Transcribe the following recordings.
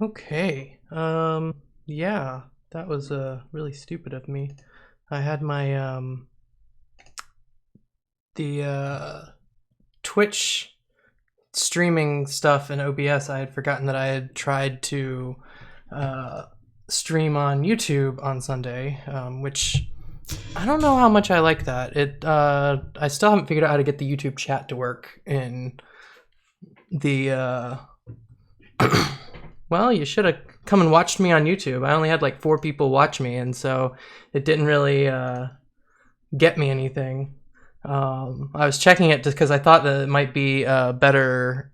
Okay. Yeah, that was really stupid of me. I had my the Twitch streaming stuff in OBS. I had forgotten that I had tried to uh, stream on YouTube on Sunday, which I don't know how much I like that. I still haven't figured out how to get the YouTube chat to work in the well, you should have come and watched me on YouTube. I only had like 4 people watch me, and so it didn't really get me anything. I was checking it just because I thought that it might be better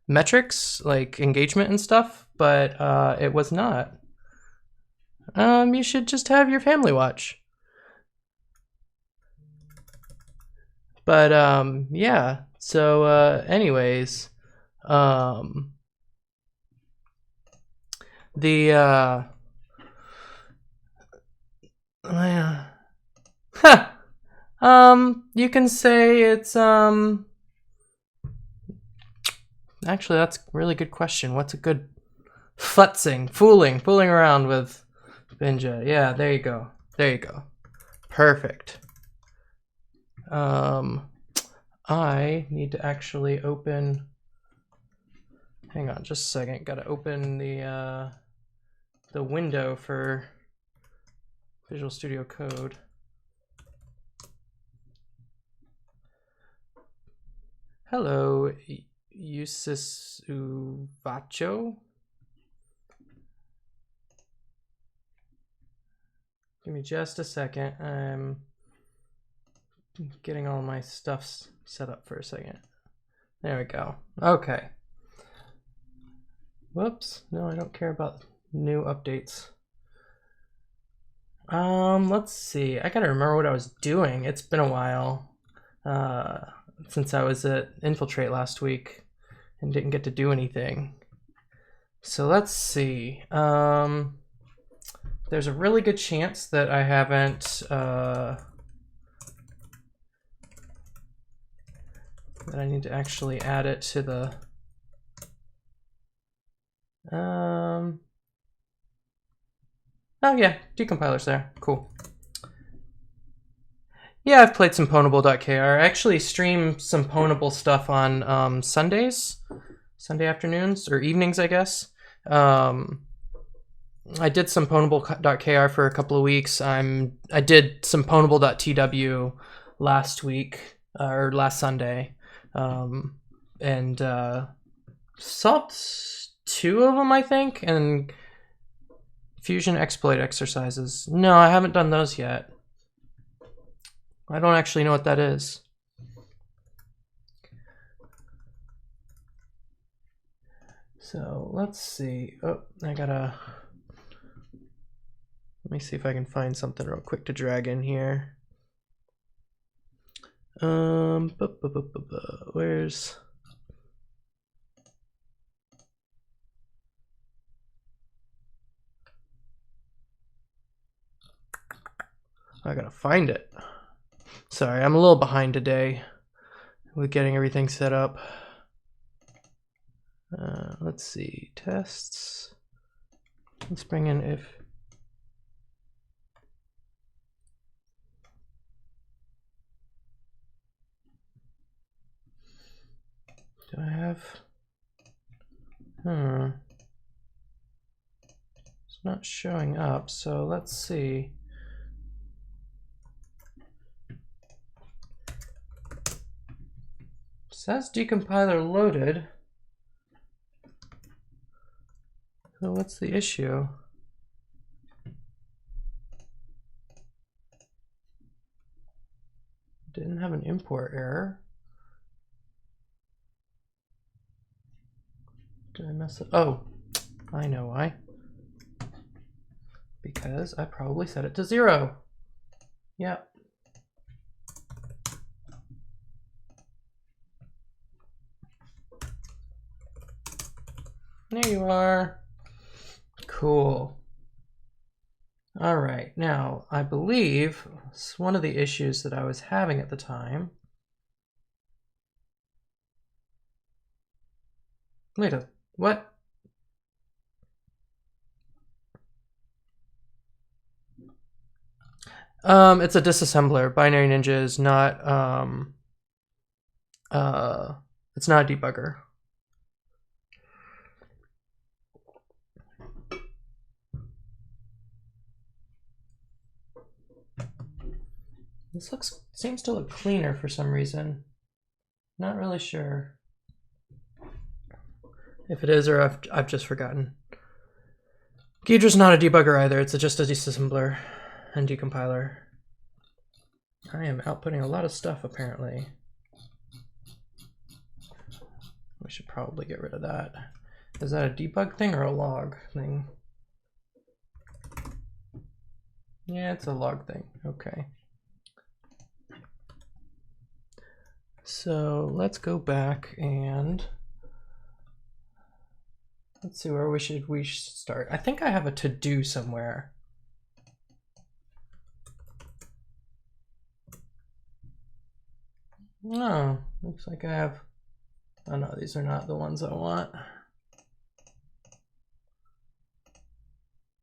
metrics, like engagement and stuff, but it was not. You should just have your family watch. But yeah. So, anyways, the huh, you can say it's actually that's a really good question. What's a good futzing, fooling around with Binja? Yeah, there you go. There you go. Perfect. I need to actually open. Hang on, just a second. Got to open the window for Visual Studio Code. Hello, Usis Uvacho. Give me just a second. I'm getting all my stuff set up for a second. There we go. Okay. Whoops. No, I don't care about new updates. Let's see. I gotta remember what I was doing. It's been a while since I was at Infiltrate last week and didn't get to do anything. So let's see. There's a really good chance that I haven't that I need to actually add it to the oh yeah, Decompiler's there. Cool. Yeah, I've played some Pwnable.kr. I actually stream some Pwnable stuff on Sundays, Sunday afternoons or evenings, I guess. I did some Pwnable.kr for a couple of weeks. I did some Pwnable.tw last week or last Sunday, and solved 2 of them, I think, and Fusion exploit exercises. No, I haven't done those yet. I don't actually know what that is. So let's see. Oh, I gotta. Let me see if I can find something real quick to drag in here. Where's. I gotta find it. Sorry, I'm a little behind today with getting everything set up. Let's see, tests. Let's bring in if. Do I have? It's not showing up, so let's see. Says Decompiler loaded. So what's the issue? Didn't have an import error. Did I mess up? Oh, I know why. Because I probably set it to 0. Yep. There you are. Cool. All right, now I believe one of the issues that I was having at the time. Wait a what? It's a disassembler. Binary Ninja is not it's not a debugger. This seems to look cleaner for some reason. Not really sure if it is or I've just forgotten. Ghedra's not a debugger either. It's just a disassembler and decompiler. I am outputting a lot of stuff apparently. We should probably get rid of that. Is that a debug thing or a log thing? Yeah, it's a log thing. Okay. So let's go back and let's see where we should start. I think I have a to-do somewhere. No, looks like I have. Oh no, these are not the ones I want.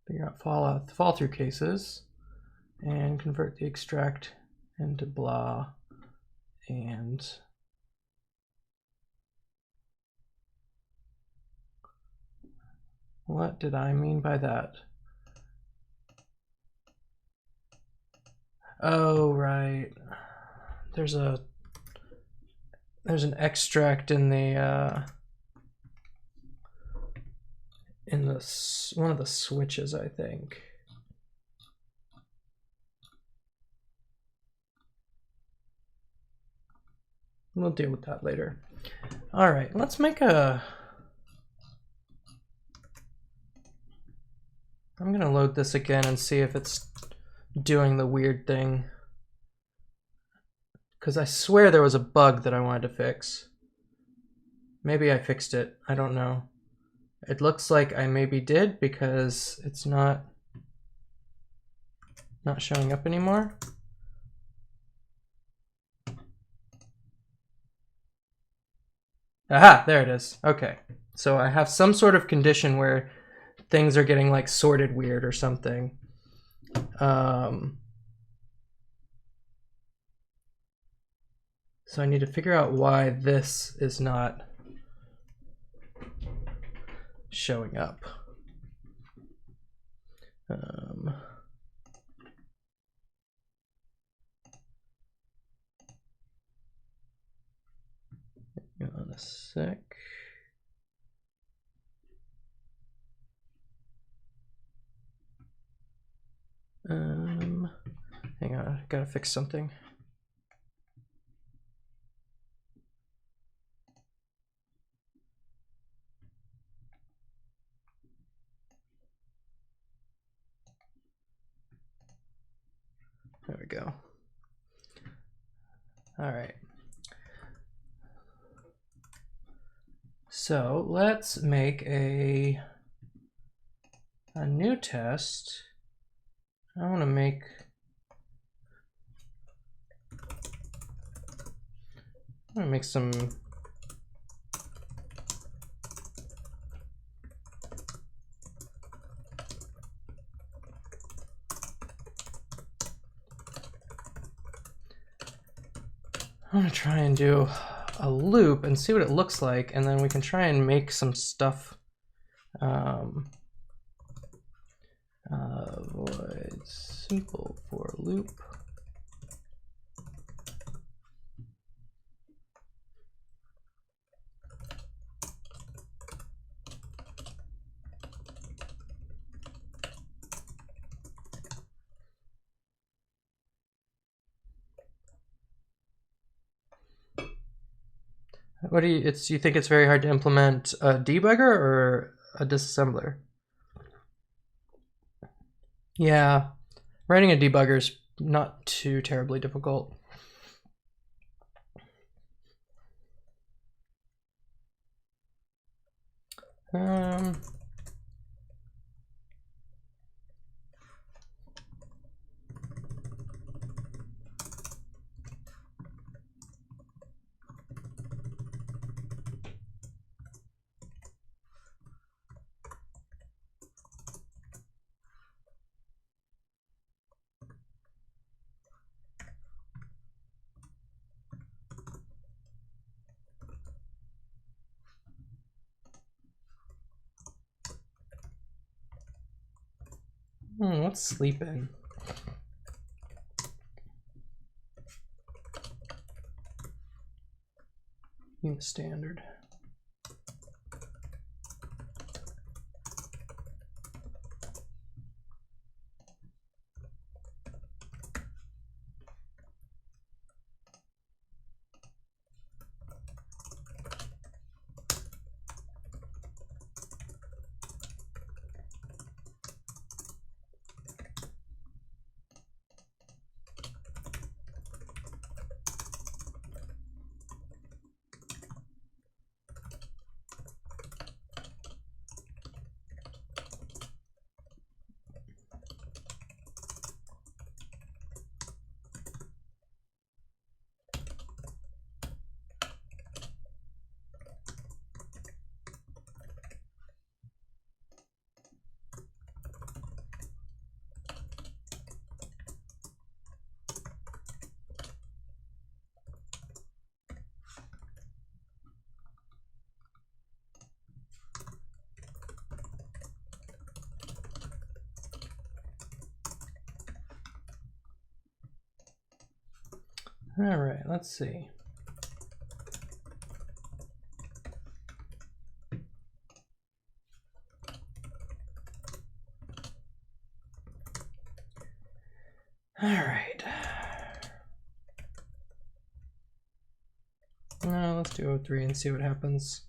Figure out fall through cases and convert the extract into blah and what did I mean by that? Oh, right. There's an extract in the one of the switches, I think. We'll deal with that later. All right, let's make a. I'm gonna load this again and see if it's doing the weird thing. Because I swear there was a bug that I wanted to fix. Maybe I fixed it, I don't know. It looks like I maybe did because it's not showing up anymore. Aha, there it is. Okay, so I have some sort of condition where things are getting like sorted weird or something. So I need to figure out why this is not showing up. Hang on a sec. Hang on, I gotta fix something. There we go. All right. So let's make a new test. I want to make some I'm gonna try and do a loop and see what it looks like, and then we can try and make some stuff. Void simple for loop. What do you think it's very hard to implement a debugger or a disassembler? Yeah, writing a debugger is not too terribly difficult. What's sleeping? Unit standard. All right, let's see. All right. Now let's do E30 and see what happens.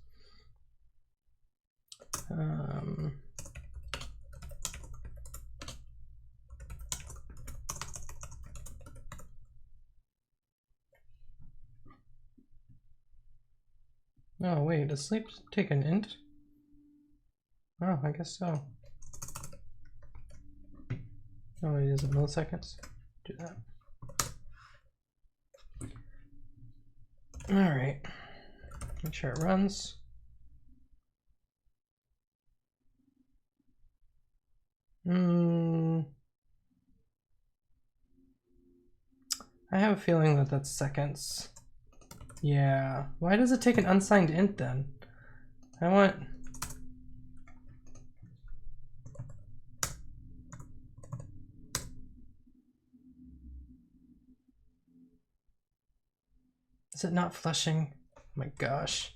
Oh wait, does sleep take an int? Oh, I guess so. Oh, it is in milliseconds. Do that. All right. Make sure it runs. I have a feeling that that's seconds. Yeah. Why does it take an unsigned int then? I want... Is it not flushing? Oh my gosh.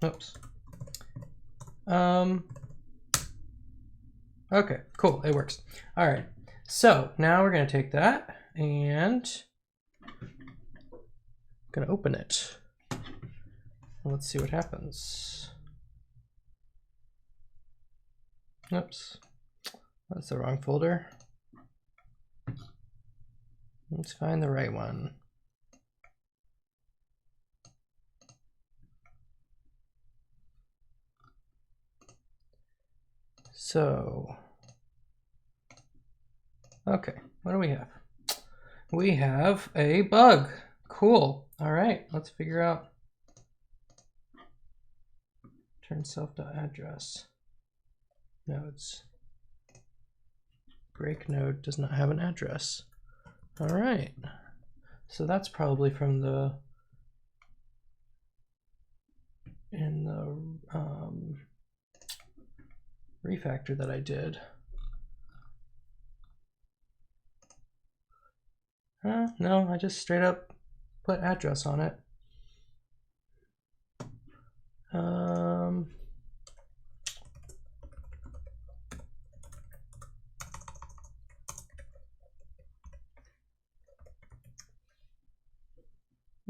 Oops. Okay, cool, it works. All right, so now we're gonna take that and gonna open it. Let's see what happens. Oops, that's the wrong folder. Let's find the right one. So, okay, what do we have? We have a bug. Cool. All right, let's figure out. Turn self.address. Nodes. Break node does not have an address. All right. So that's probably from the refactor that I did. No, I just straight up put address on it.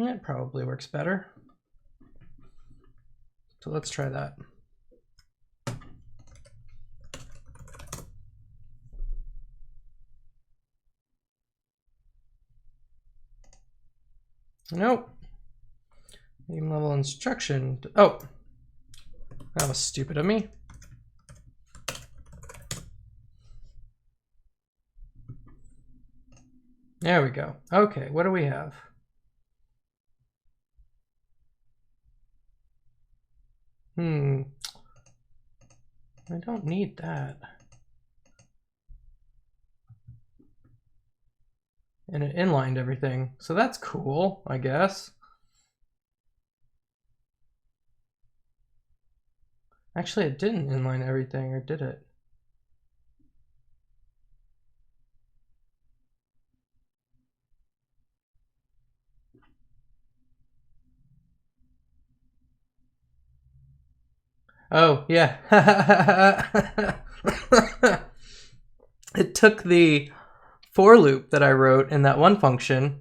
It probably works better. So let's try that. Nope. Name level instruction. Oh, that was stupid of me. There we go. Okay, what do we have? I don't need that. and it inlined everything. So that's cool, I guess. Actually, it didn't inline everything, or did it? Oh, yeah. It took the for loop that I wrote in that one function,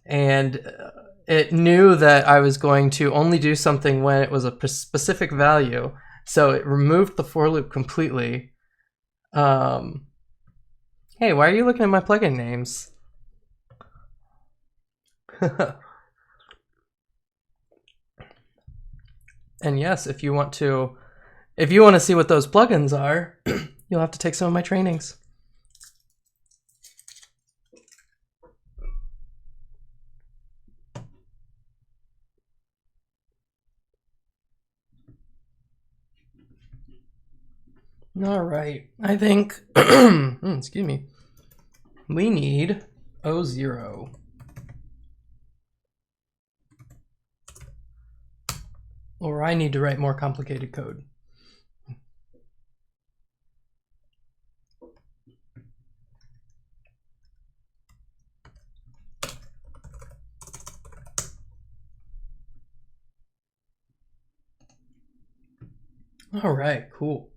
and it knew that I was going to only do something when it was a specific value. So it removed the for loop completely. Hey, why are you looking at my plugin names? And yes, if you want to see what those plugins are, you'll have to take some of my trainings. All right, I think, excuse me, we need O0. Or I need to write more complicated code. All right, cool.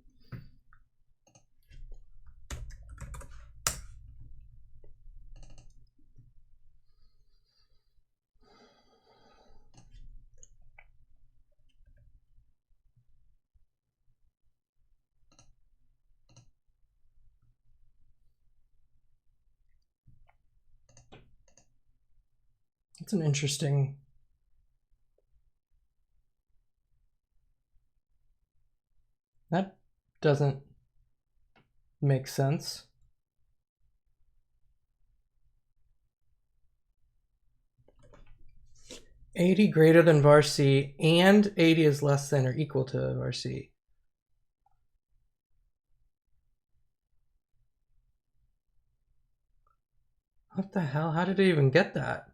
It's an interesting. That doesn't make sense. $80 greater than var C and 80 is less than or equal to var C. What the hell? How did it even get that?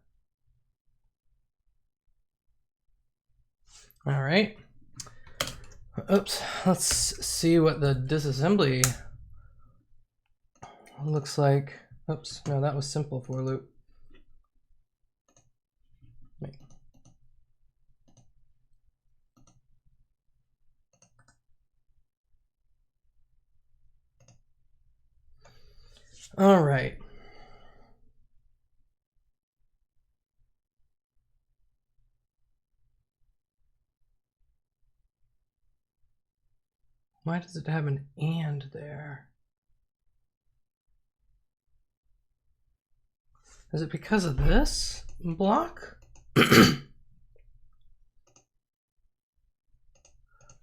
All right. Oops. Let's see what the disassembly looks like. Oops. No, that was simple for loop. Wait. All right. Why does it have an and there? Is it because of this block?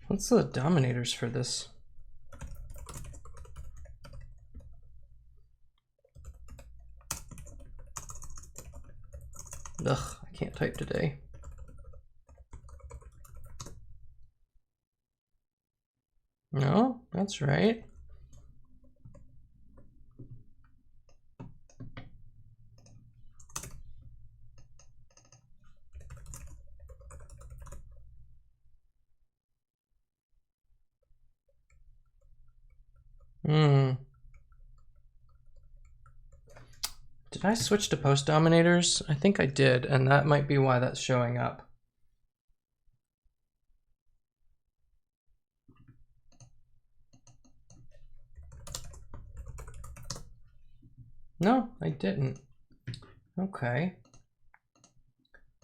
What's the dominators for this? Ugh, I can't type today. No, that's right. Did I switch to post dominators? I think I did, and that might be why that's showing up. No, I didn't. Okay.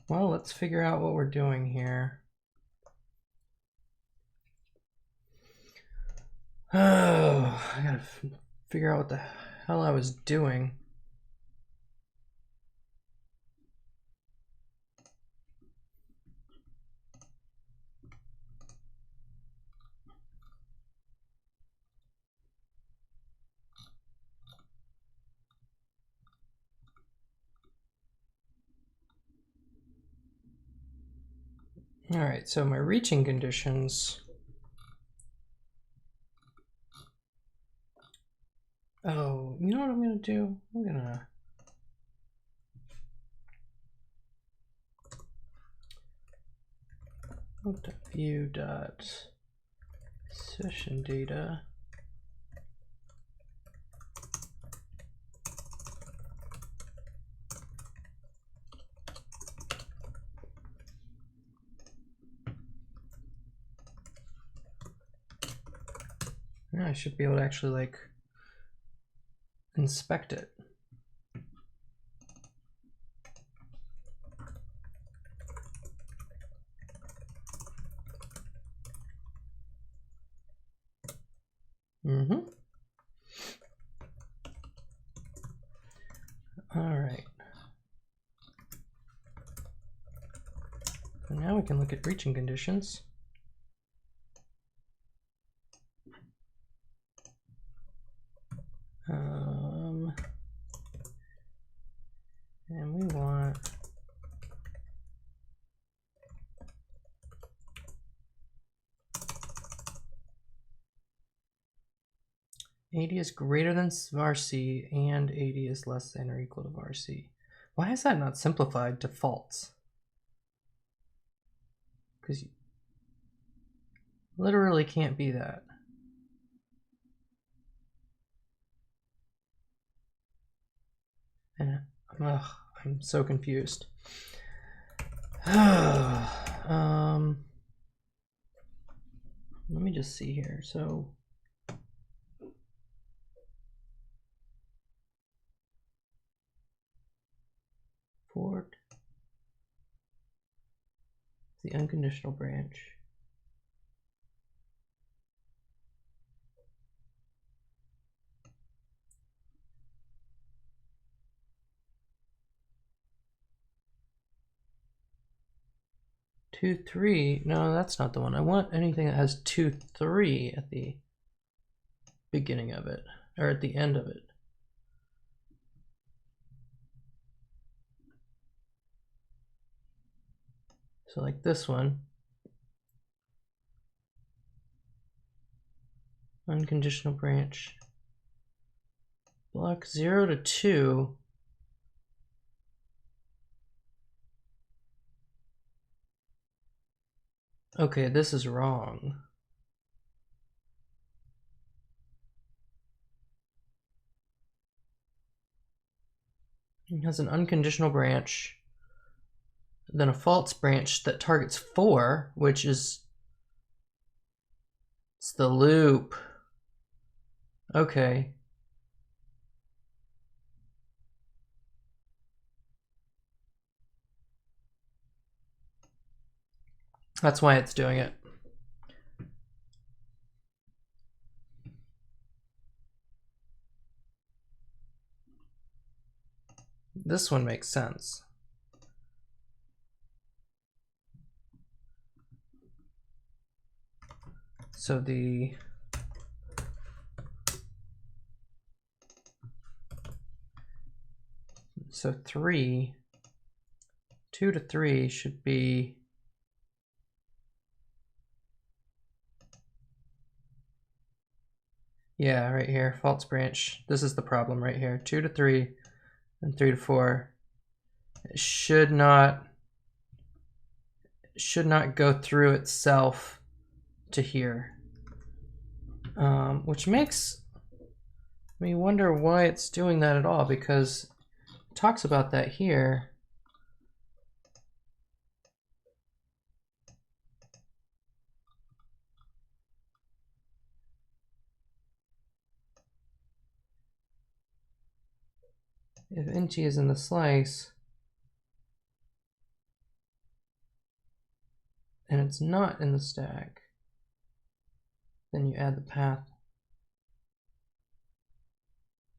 Well, let's figure out what we're doing here. Oh, I gotta figure out what the hell I was doing. All right, so my reaching conditions. Oh, you know what I'm gonna do? I'm gonna view dot session data. Now I should be able to actually like inspect it. All right. So now we can look at breaching conditions. And we want AD is greater than varc and AD is less than or equal to varc. Why is that not simplified to false? Because you literally can't be that. And I'm so confused. Let me just see here. So for the unconditional branch. Two, 3, no, that's not the one. I want anything that has 2, 3 at the beginning of it, or at the end of it. So like this one. Unconditional branch. Block 0 to 2. Okay, this is wrong. It has an unconditional branch, then a false branch that targets 4, which is it's the loop. Okay. That's why it's doing it. This one makes sense. So so 3, 2 to 3 should be yeah, right here, false branch. This is the problem right here. 2 to 3 and 3 to 4. It should not go through itself to here. Which makes me wonder why it's doing that at all, because it talks about that here. If int is in the slice, and it's not in the stack, then you add the path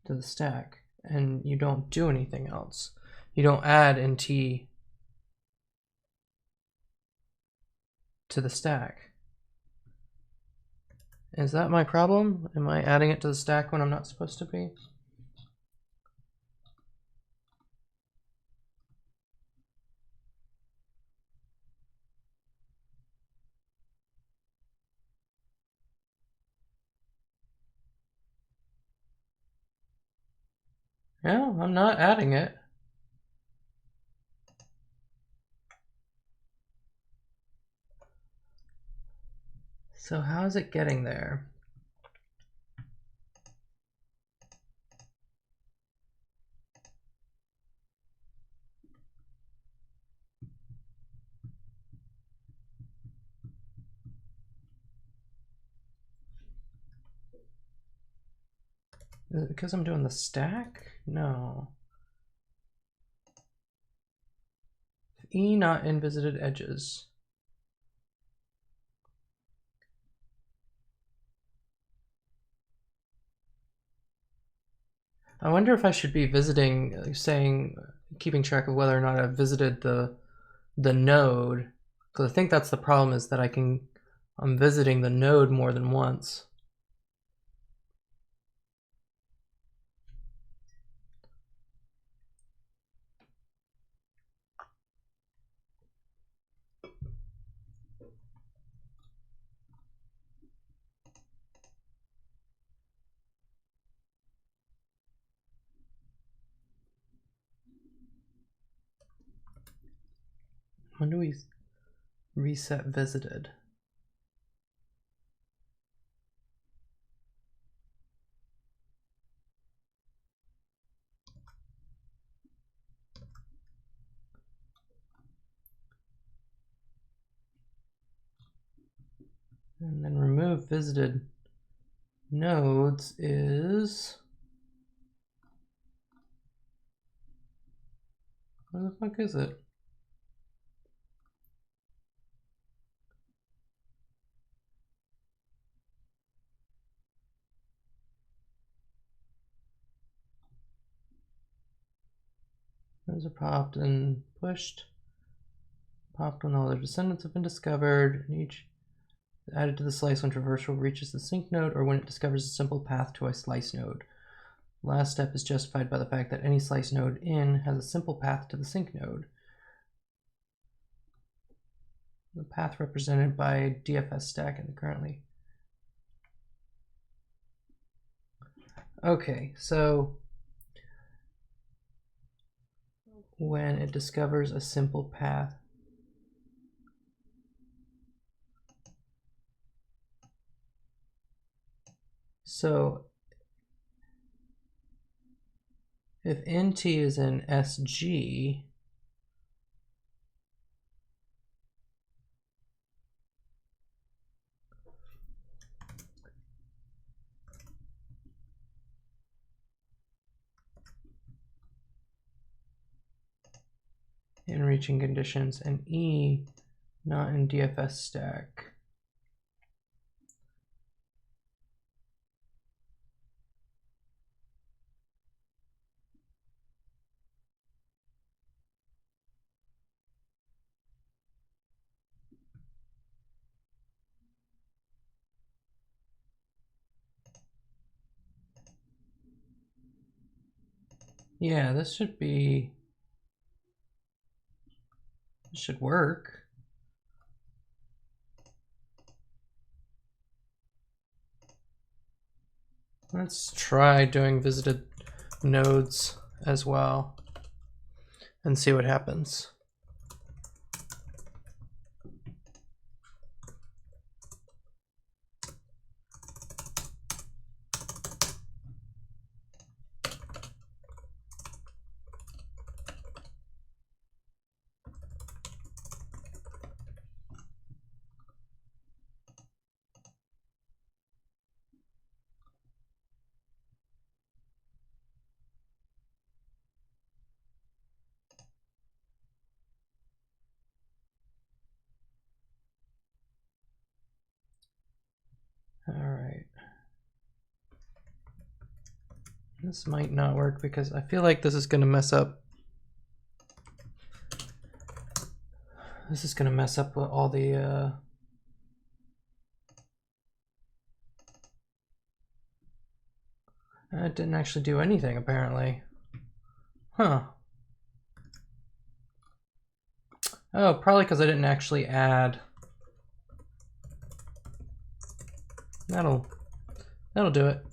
to the stack, and you don't do anything else. You don't add int to the stack. Is that my problem? Am I adding it to the stack when I'm not supposed to be? No, I'm not adding it. So how is it getting there? Is it because I'm doing the stack? No. E not in visited edges. I wonder if I should be visiting, keeping track of whether or not I've visited the node, because I think that's the problem, is that I'm visiting the node more than once. When do we reset visited? And then remove visited nodes is... What the fuck is it? Those are popped and pushed. Popped when all their descendants have been discovered, and each added to the slice when traversal reaches the sync node or when it discovers a simple path to a slice node. Last step is justified by the fact that any slice node in has a simple path to the sync node. The path represented by DFS stack and currently. Okay, so when it discovers a simple path, so if NT is in SG, in reaching conditions, and E not in DFS stack, yeah, this should work. Let's try doing visited nodes as well and see what happens. All right. This might not work because I feel like this is going to mess up. This is going to mess up all the it didn't actually do anything apparently. Huh. Oh, probably because I didn't actually add. That'll do it.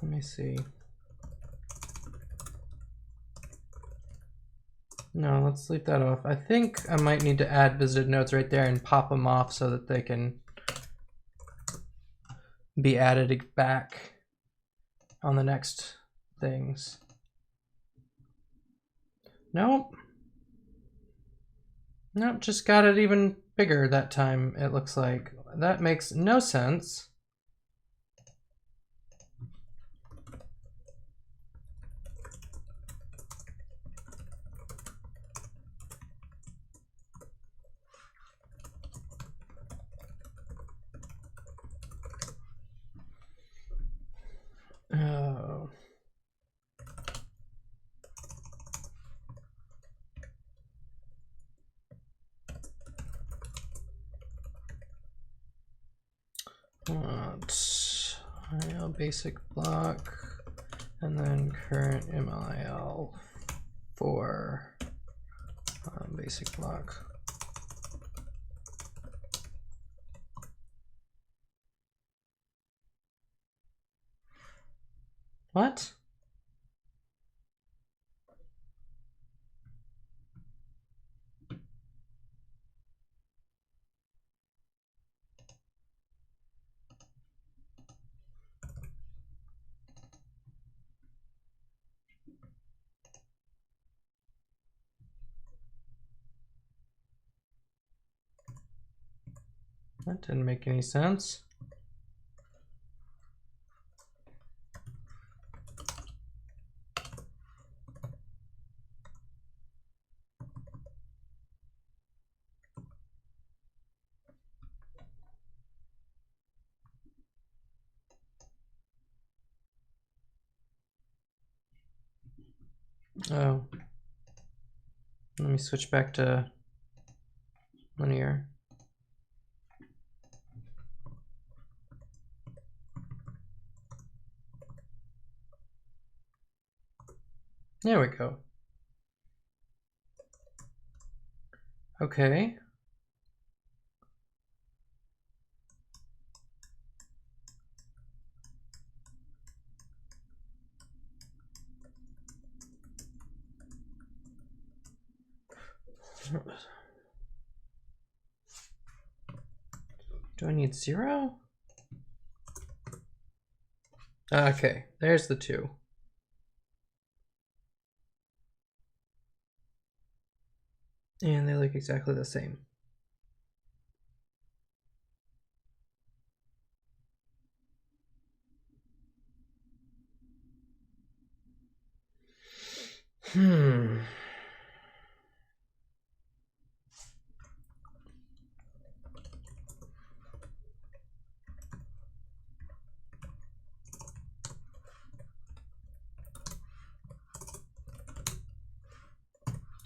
Let me see. No, let's leave that off. I think I might need to add visited nodes right there and pop them off so that they can be added back on the next things. Nope. Nope, just got it even bigger that time, it looks like. That makes no sense. Oh. IL basic block, and then current MIL for basic block. What? That didn't make any sense. Oh. Let me switch back to linear. There we go. Okay. Do I need 0? Okay, there's the 2. And they look exactly the same. Hmm.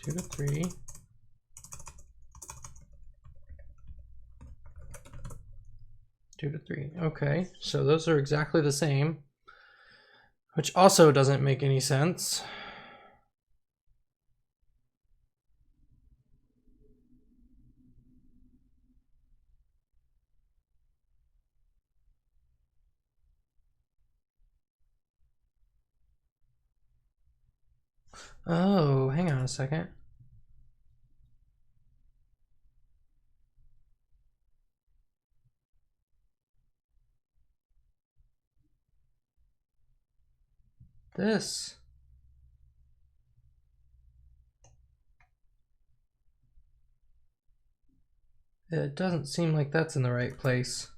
Two to 3. Two to 3. Okay, so those are exactly the same, which also doesn't make any sense. Oh, hang on a second. This. It doesn't seem like that's in the right place.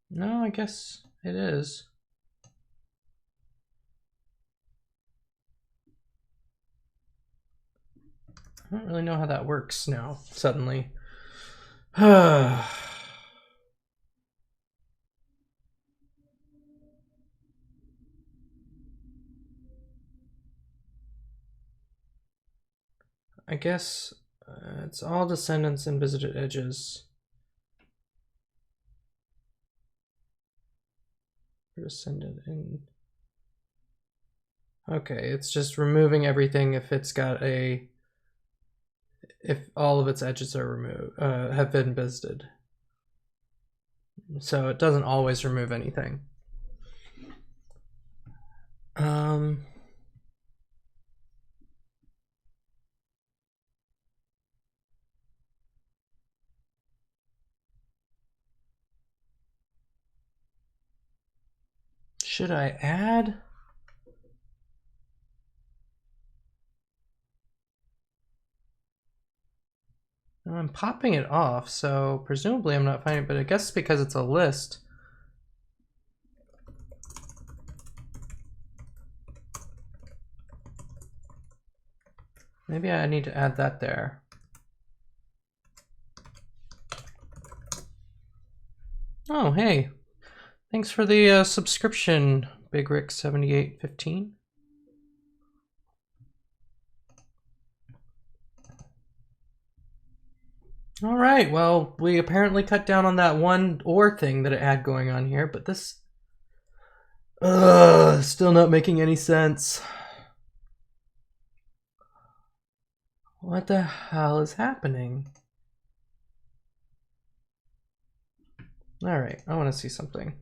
No, I guess it is. I don't really know how that works now, suddenly. I guess it's all descendants and visited edges. Descendant in. Okay, it's just removing everything if it's got a. If all of its edges are removed, have been visited. So it doesn't always remove anything. Um, should I add? I'm popping it off, so presumably I'm not finding it, but I guess it's because it's a list. Maybe I need to add that there. Oh, hey. Thanks for the subscription, Big Rick 7815. All right, well, we apparently cut down on that one OR thing that it had going on here, but this still not making any sense. What the hell is happening? All right, I want to see something.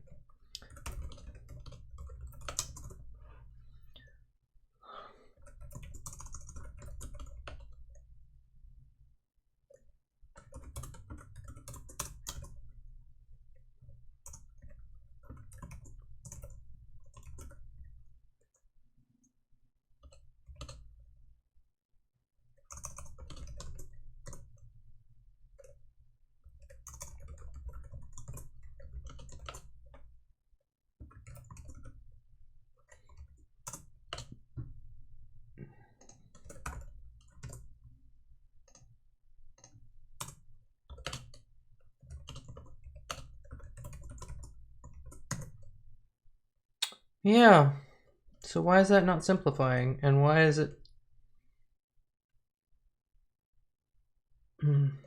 Yeah, so why is that not simplifying? And why is it... Am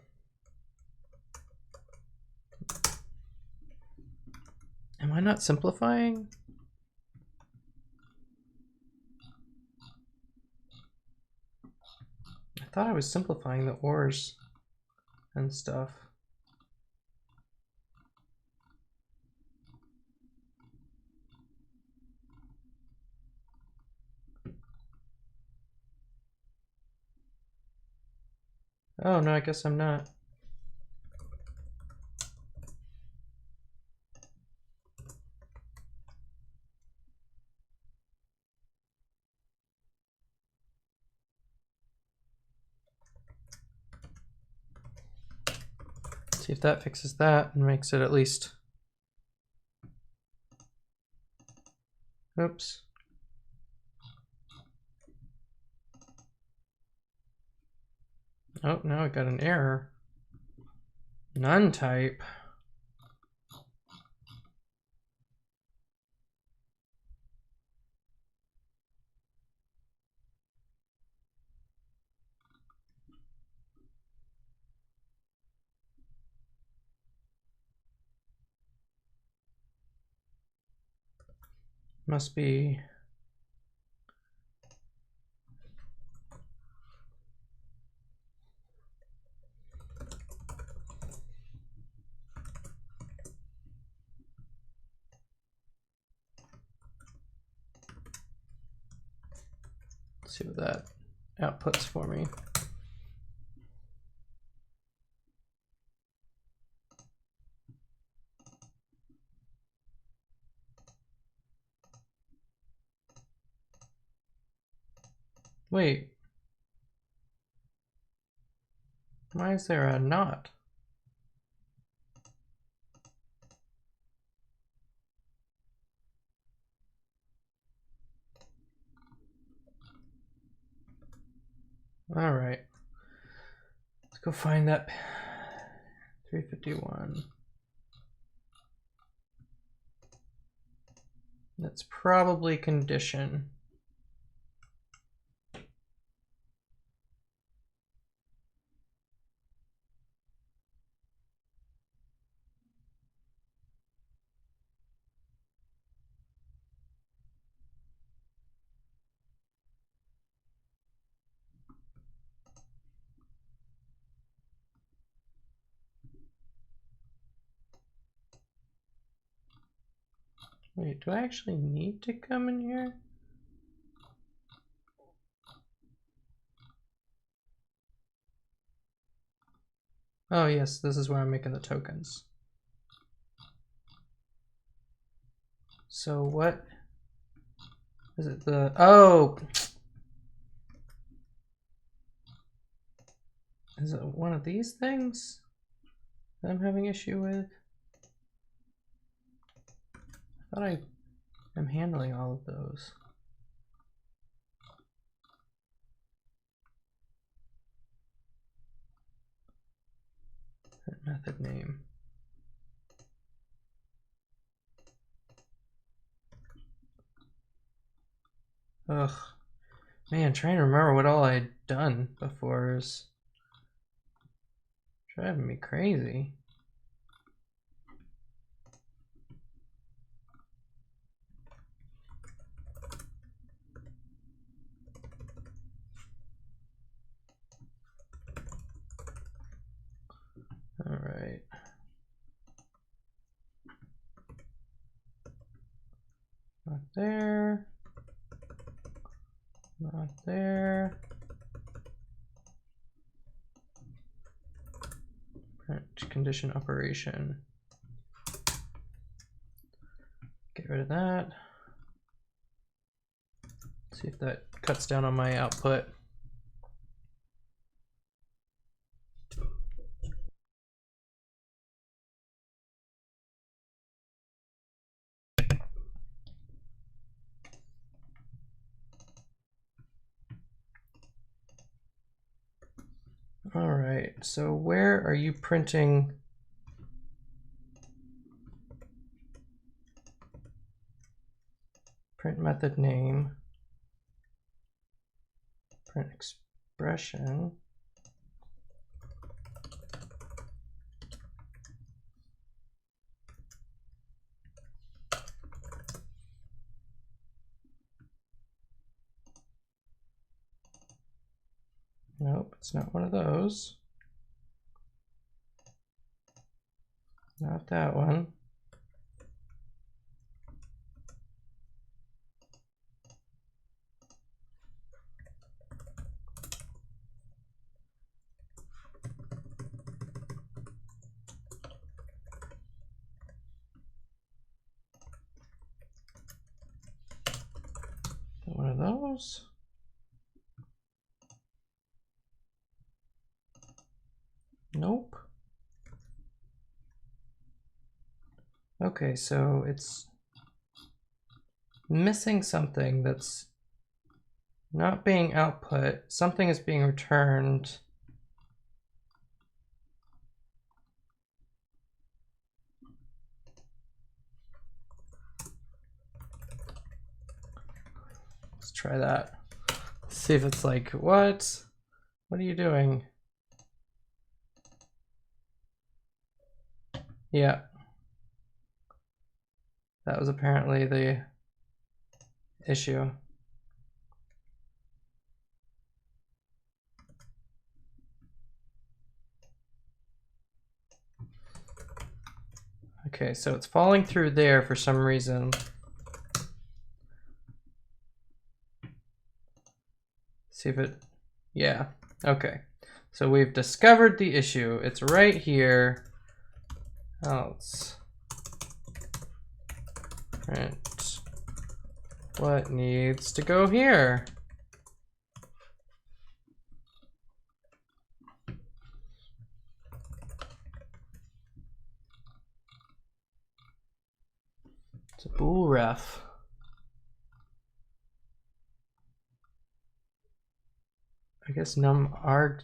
I not simplifying? I thought I was simplifying the ORs and stuff. Oh, no, I guess I'm not. See if that fixes that and makes it at least... Oops. Oh, now I got an error. None type. Must be... Let's see what that outputs for me. Wait. Why is there a not? All right. Let's go find that 351. That's probably condition. Wait, do I actually need to come in here? Oh yes, this is where I'm making the tokens. So what is it? Oh, is it one of these things that I'm having issue with? I thought I am handling all of those. Method name. Ugh. Man, trying to remember what all I'd done before is driving me crazy. All right. Not there. Not there. Print condition operation. Get rid of that. See if that cuts down on my output. All right, so where are you printing? Print method name, print expression. Nope, it's not one of those. Not that one. One of those. Nope. Okay, so it's missing something that's not being output. Something is being returned. Let's try that. See if it's like, what? What are you doing? Yeah. That was apparently the issue. Okay, so it's falling through there for some reason. See if it, yeah, okay. So we've discovered the issue. It's right here. Else print what needs to go here. It's a bool ref. I guess num arg.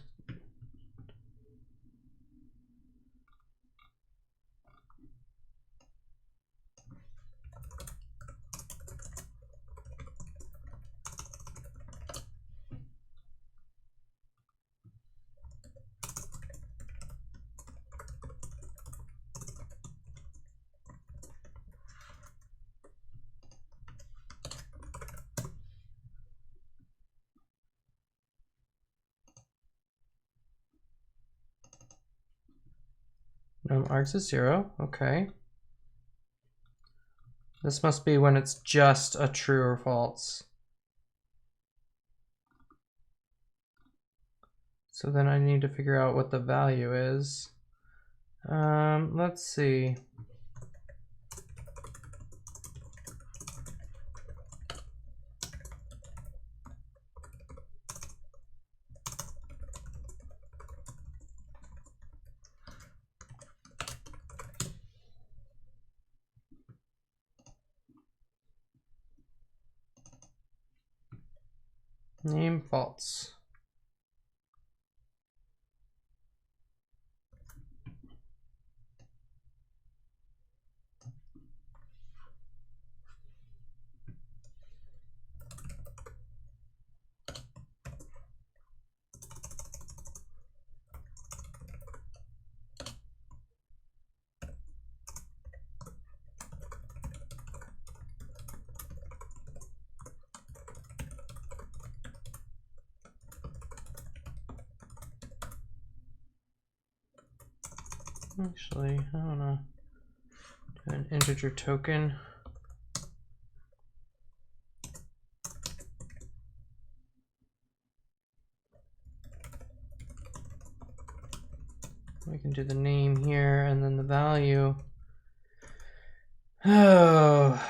Args is 0, okay. This must be when it's just a true or false. So then I need to figure out what the value is. Let's see. Name false. Actually, I don't know. Do an integer token. We can do the name here and then the value. Oh.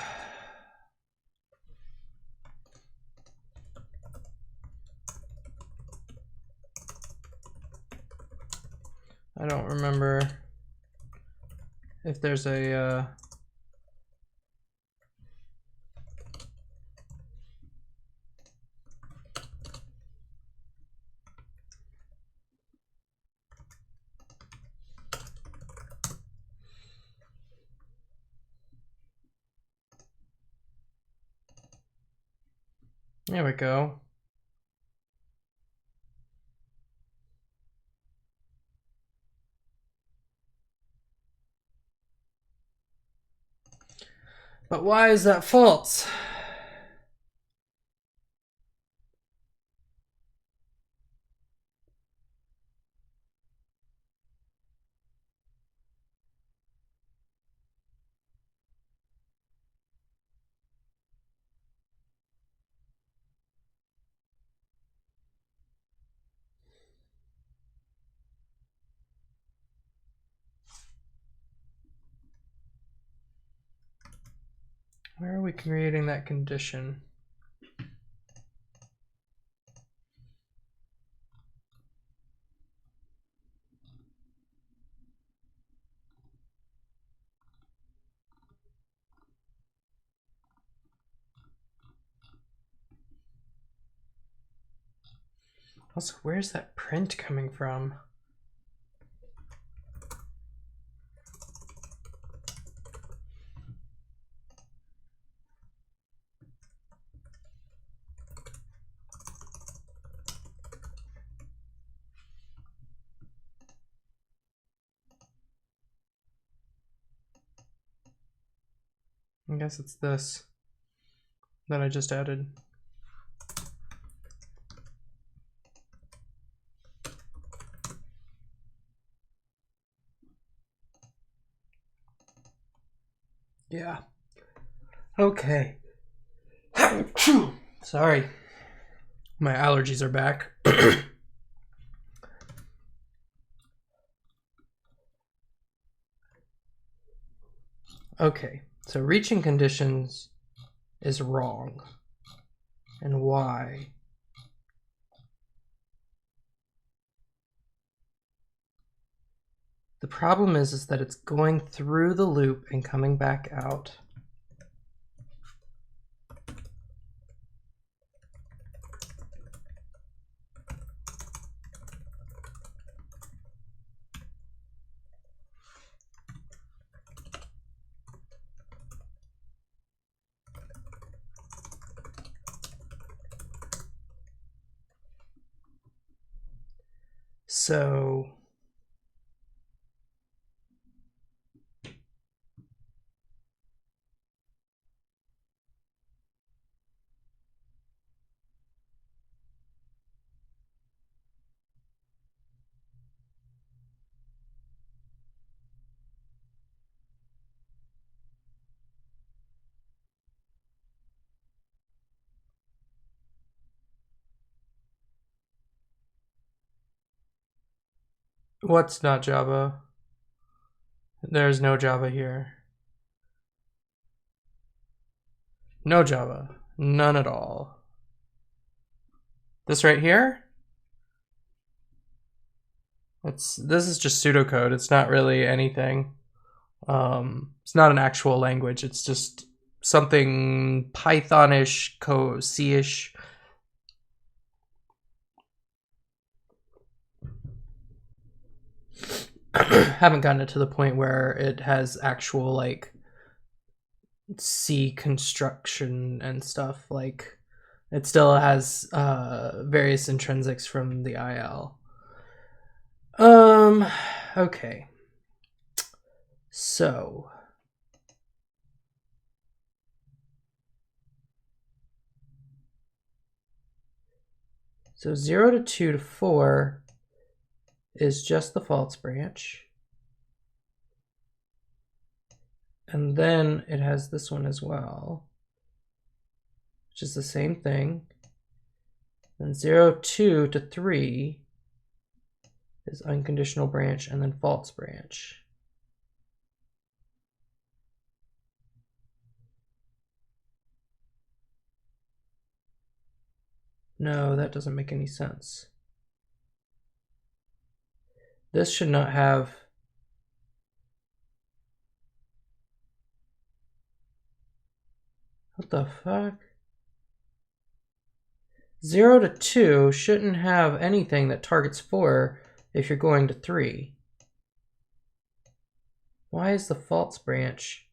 I don't remember if there's a there we go. But why is that false? Where are we creating that condition? Also, where's that print coming from? I guess it's this that I just added. Yeah. Okay. Sorry. My allergies are back. Okay, so reaching conditions is wrong. And why? The problem is that it's going through the loop and coming back out. So what's not Java? There's no Java here. No Java. None at all. This right here? This is just pseudocode. It's not really anything. It's not an actual language. It's just something Pythonish, C-ish. Haven't gotten it to the point where it has actual like C construction and stuff. Like it still has various intrinsics from the IL. Okay. So 0 to 2 to 4 is just the false branch. And then it has this one as well, which is the same thing. Then 0, 2 to 3 is unconditional branch, and then false branch. No, that doesn't make any sense. This should not have... What the fuck? 0 to 2 shouldn't have anything that targets 4 if you're going to 3. Why is the false branch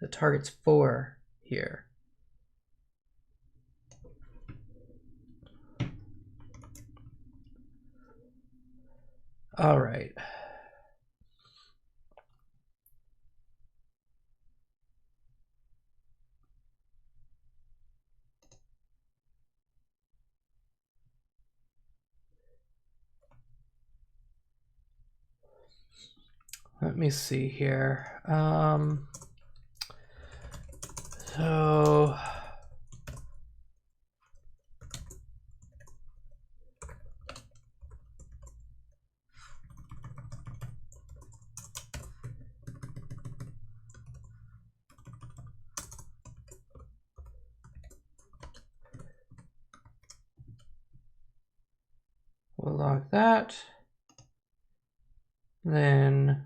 that targets 4 here? All right. Let me see here. So we'll log that. Then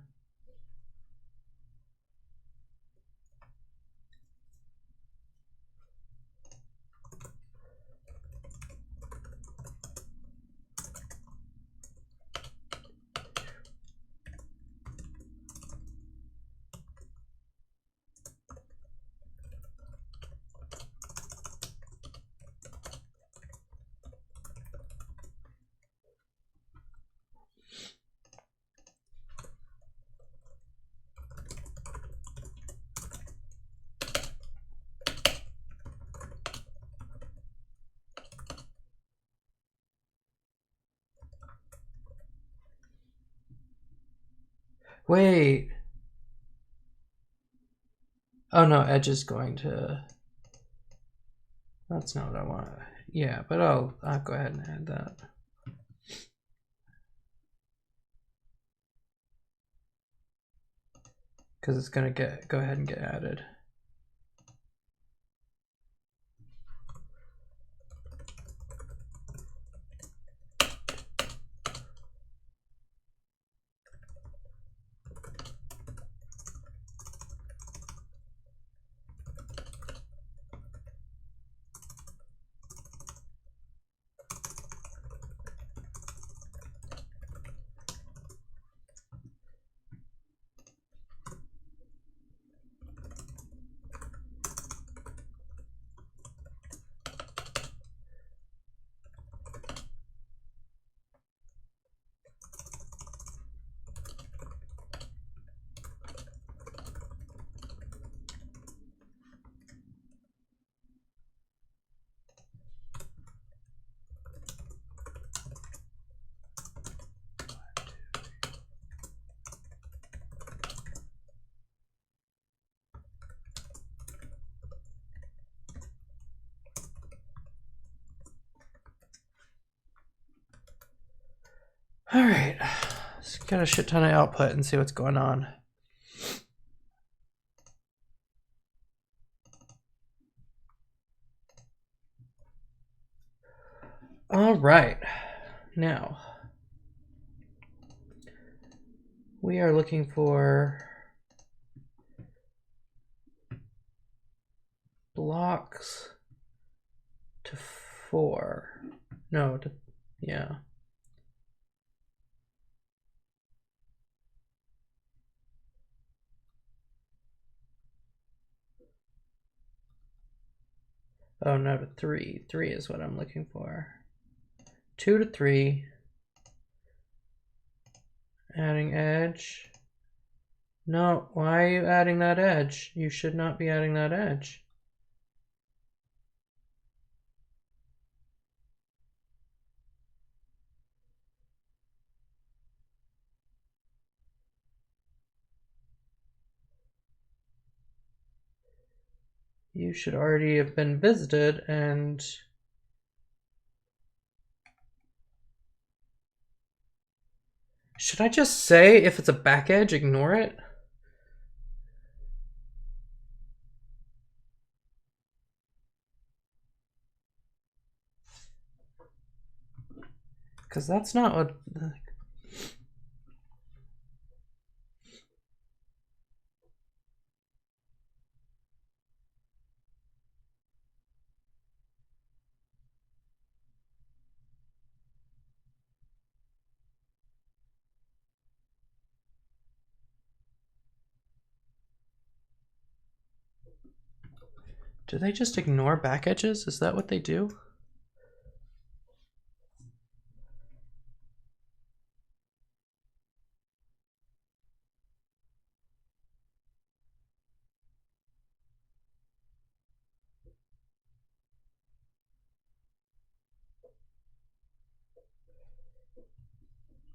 wait. Oh no, edge is going to... That's not what I want. Yeah, but I'll go ahead and add that. Because it's gonna go ahead and get added. All right, Let's get a shit ton of output and see what's going on. All right, now we are looking for blocks to 4. No, yeah. Oh, no, to 3. 3 is what I'm looking for. 2 to 3. Adding edge. No, why are you adding that edge? You should not be adding that edge. You should already have been visited and... Should I just say if it's a back edge, ignore it? Because that's not what... Do they just ignore back edges? Is that what they do?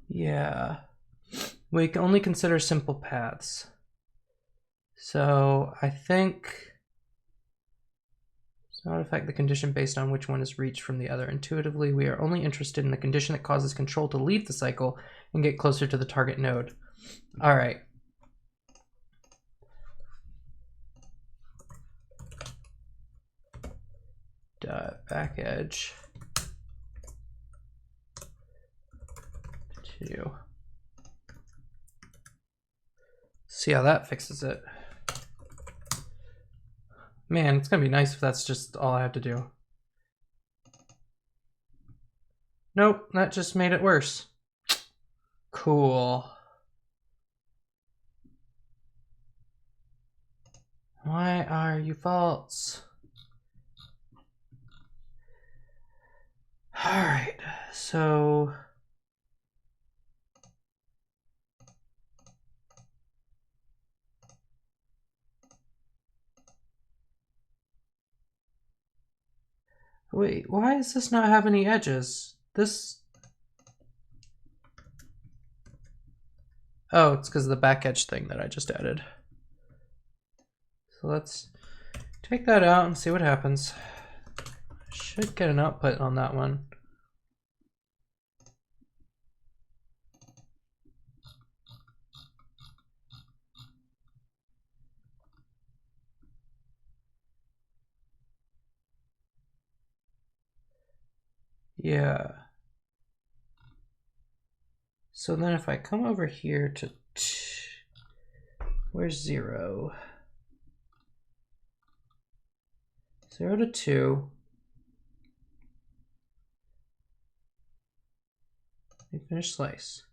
Yeah. We can only consider simple paths. So I think... not affect the condition based on which one is reached from the other. Intuitively, we are only interested in the condition that causes control to leave the cycle and get closer to the target node. All right. Back edge 2. See how that fixes it. Man, it's gonna be nice if that's just all I have to do. Nope, that just made it worse. Cool. Why are you false? All right, so... Wait, why does this not have any edges? This... Oh, it's because of the back edge thing that I just added. So let's take that out and see what happens. Should get an output on that one. Yeah. So then if I come over here to... where's 0? 0 to 2. Finish slice.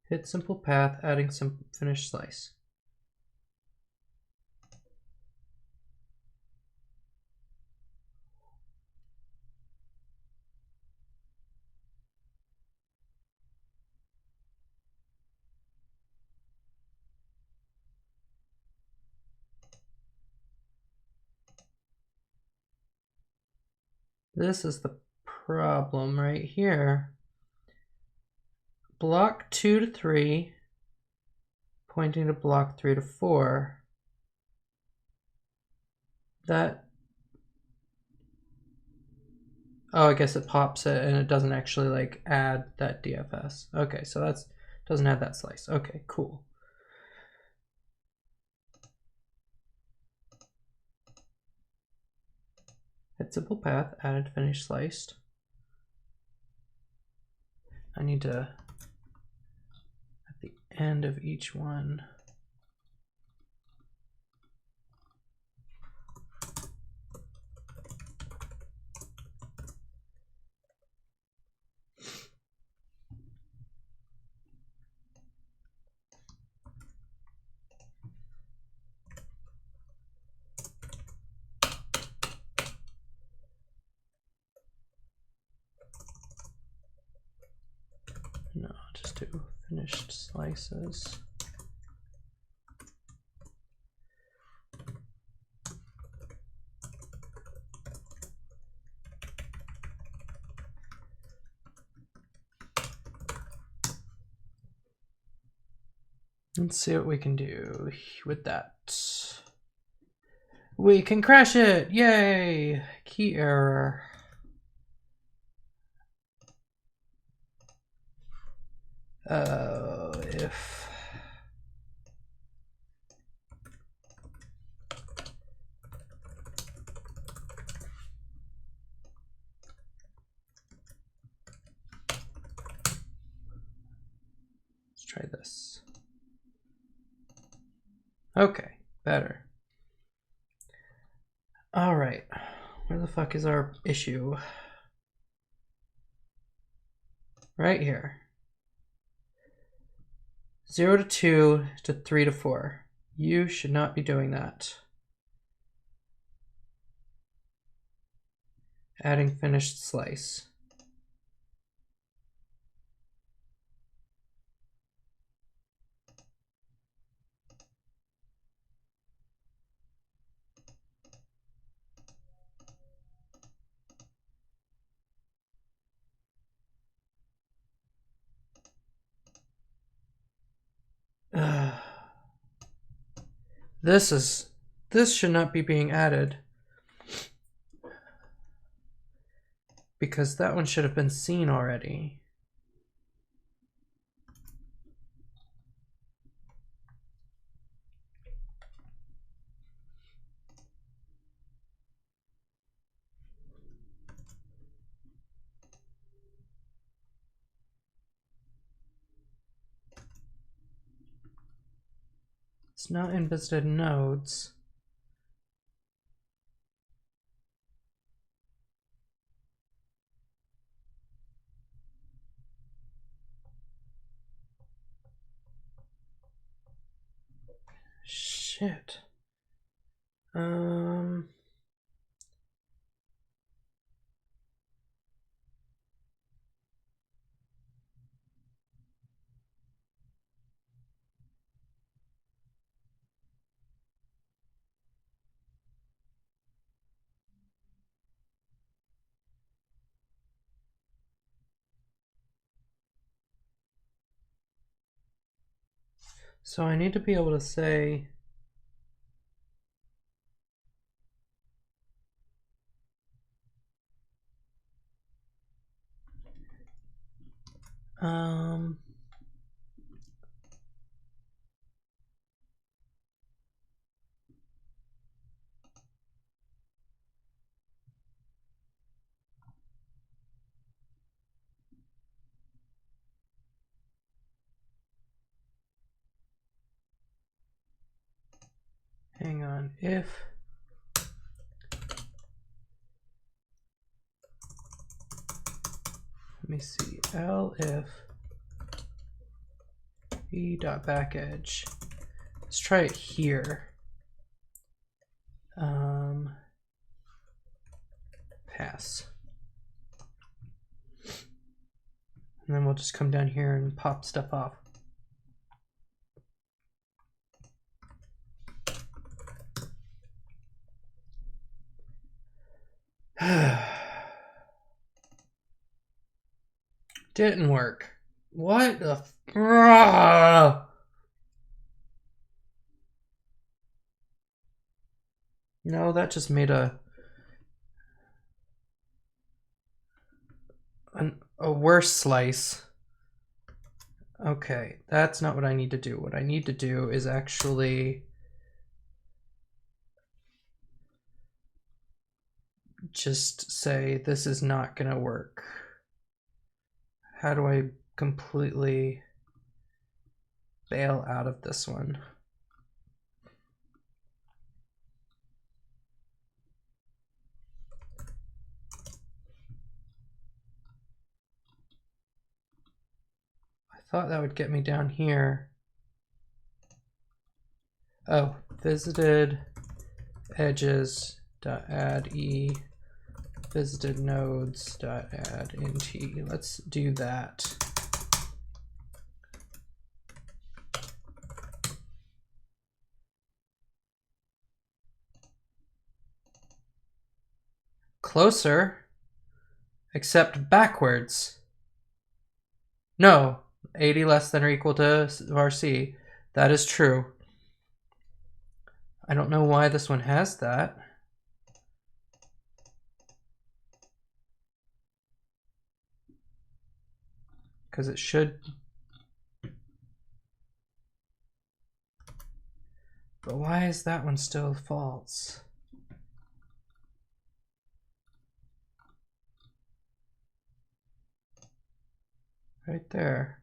Hit simple path, adding some finish slice. This is the problem right here. Block 2 to 3, pointing to block 3 to 4. That... Oh, I guess it pops it and it doesn't actually like add that DFS. Okay, so that's doesn't have that slice. Okay, cool. Hit simple path, added, finished, sliced. I need to, at the end of each one, no, just do finished slices. Let's see what we can do with that. We can crash it! Yay! Key error. If let's try this. Okay, better. All right, where the fuck is our issue? Right here. 0 to 2 to 3 to 4. You should not be doing that. Adding finished slice. This should not be being added because that one should have been seen already. It's not in visited nodes. Shit. So I need to be able to say hang on, if let me see, elif e.backEdge. Let's try it here. Pass. And then we'll just come down here and pop stuff off. Didn't work. What the No, that just made a a worse slice. Okay, that's not what I need to do. What I need to do is actually just say this is not gonna work. How do I completely bail out of this one? I thought that would get me down here. Oh, visited edges.add e visited nodes.add int. Let's do that. Closer, except backwards. No, 80 less than or equal to varc. That is true. I don't know why this one has that. Because it should. But why is that one still false? Right there.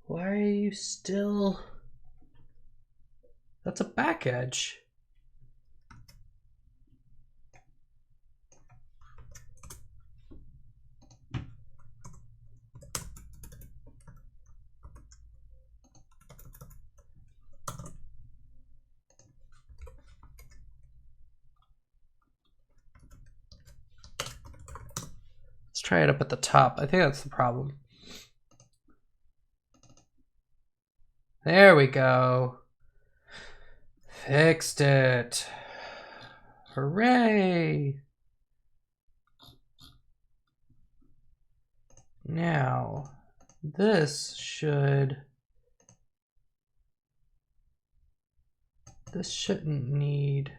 Why are you still... That's a back edge. Let's try it up at the top. I think that's the problem. There we go. Fixed it. Hooray! Now, this shouldn't need...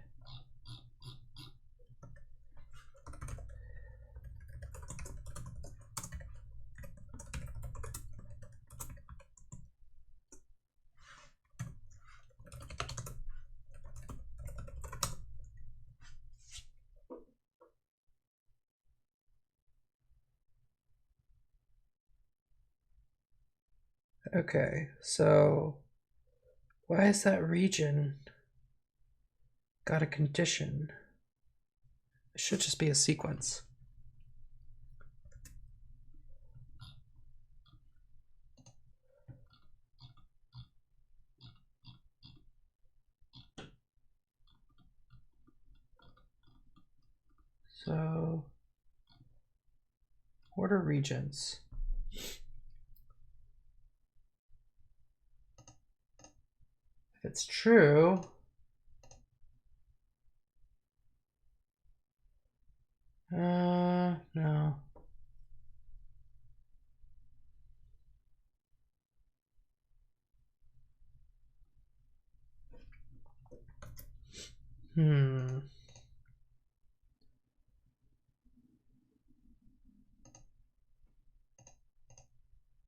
Okay, so why is that region got a condition? It should just be a sequence. So, order regions. If it's true, no.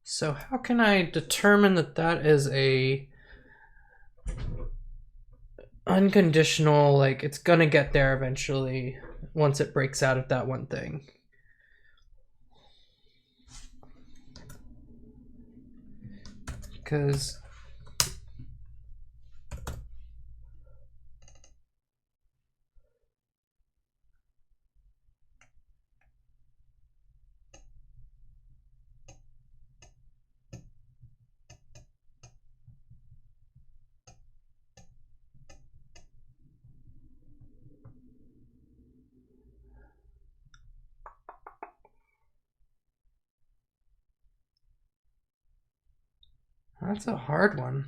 So how can I determine that that is a unconditional, like it's gonna get there eventually once it breaks out of that one thing? Because that's a hard one.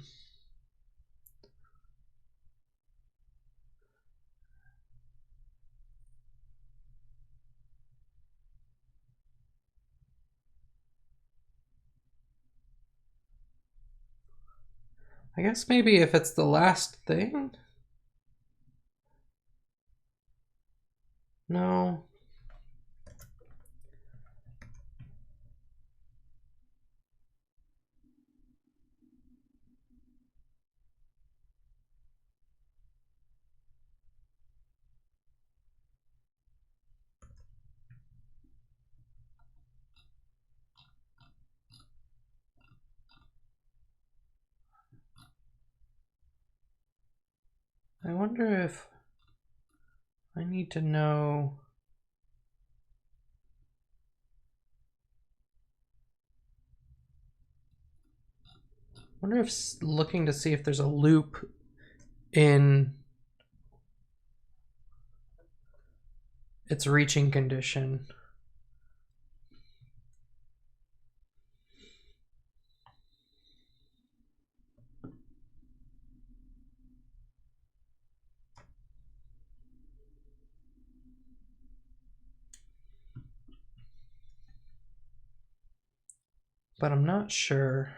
I guess maybe if it's the last thing? No. I wonder if I need to know. I wonder if looking to see if there's a loop in its reaching condition. But I'm not sure.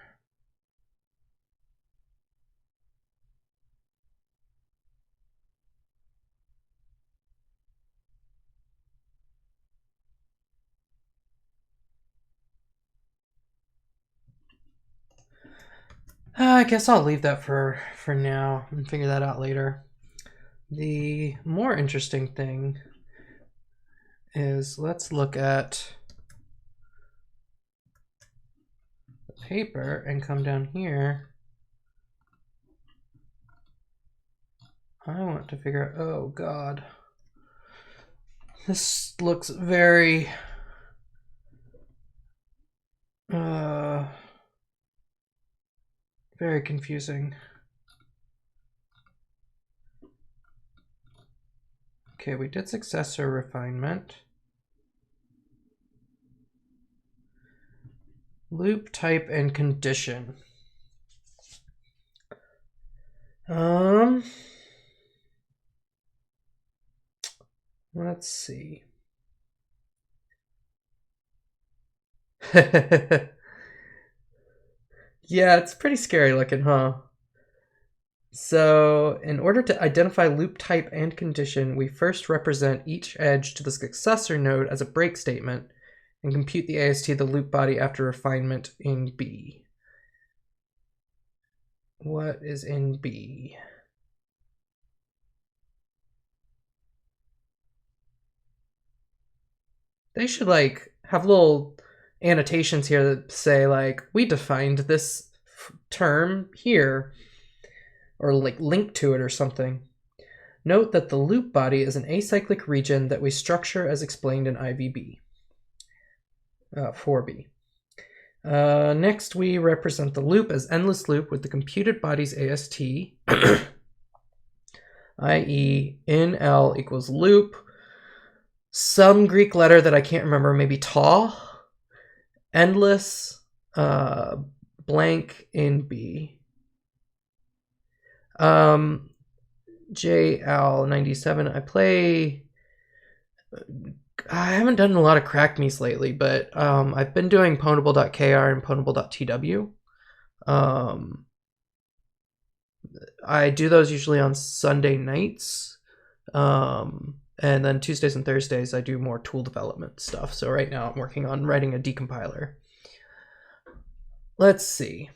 I guess I'll leave that for now and figure that out later. The more interesting thing is, let's look at the paper and come down here. I want to figure out, oh God. This looks very very confusing. Okay, we did successor refinement. Loop type and condition. Let's see. Yeah, it's pretty scary looking, huh? So in order to identify loop type and condition, we first represent each edge to the successor node as a break statement and compute the AST of the loop body after refinement in B. What is in B? They should like have little annotations here that say like, we defined this term here, or like link to it or something. Note that the loop body is an acyclic region that we structure as explained in IVB 4B. Next, we represent the loop as endless loop with the computed body's AST, i.e. in L equals loop, some Greek letter that I can't remember, maybe ta, endless, blank in B. JL97, I haven't done a lot of crack me's lately, but I've been doing pwnable.kr and pwnable.tw. I do those usually on Sunday nights. And then Tuesdays and Thursdays, I do more tool development stuff. So right now I'm working on writing a decompiler. Let's see.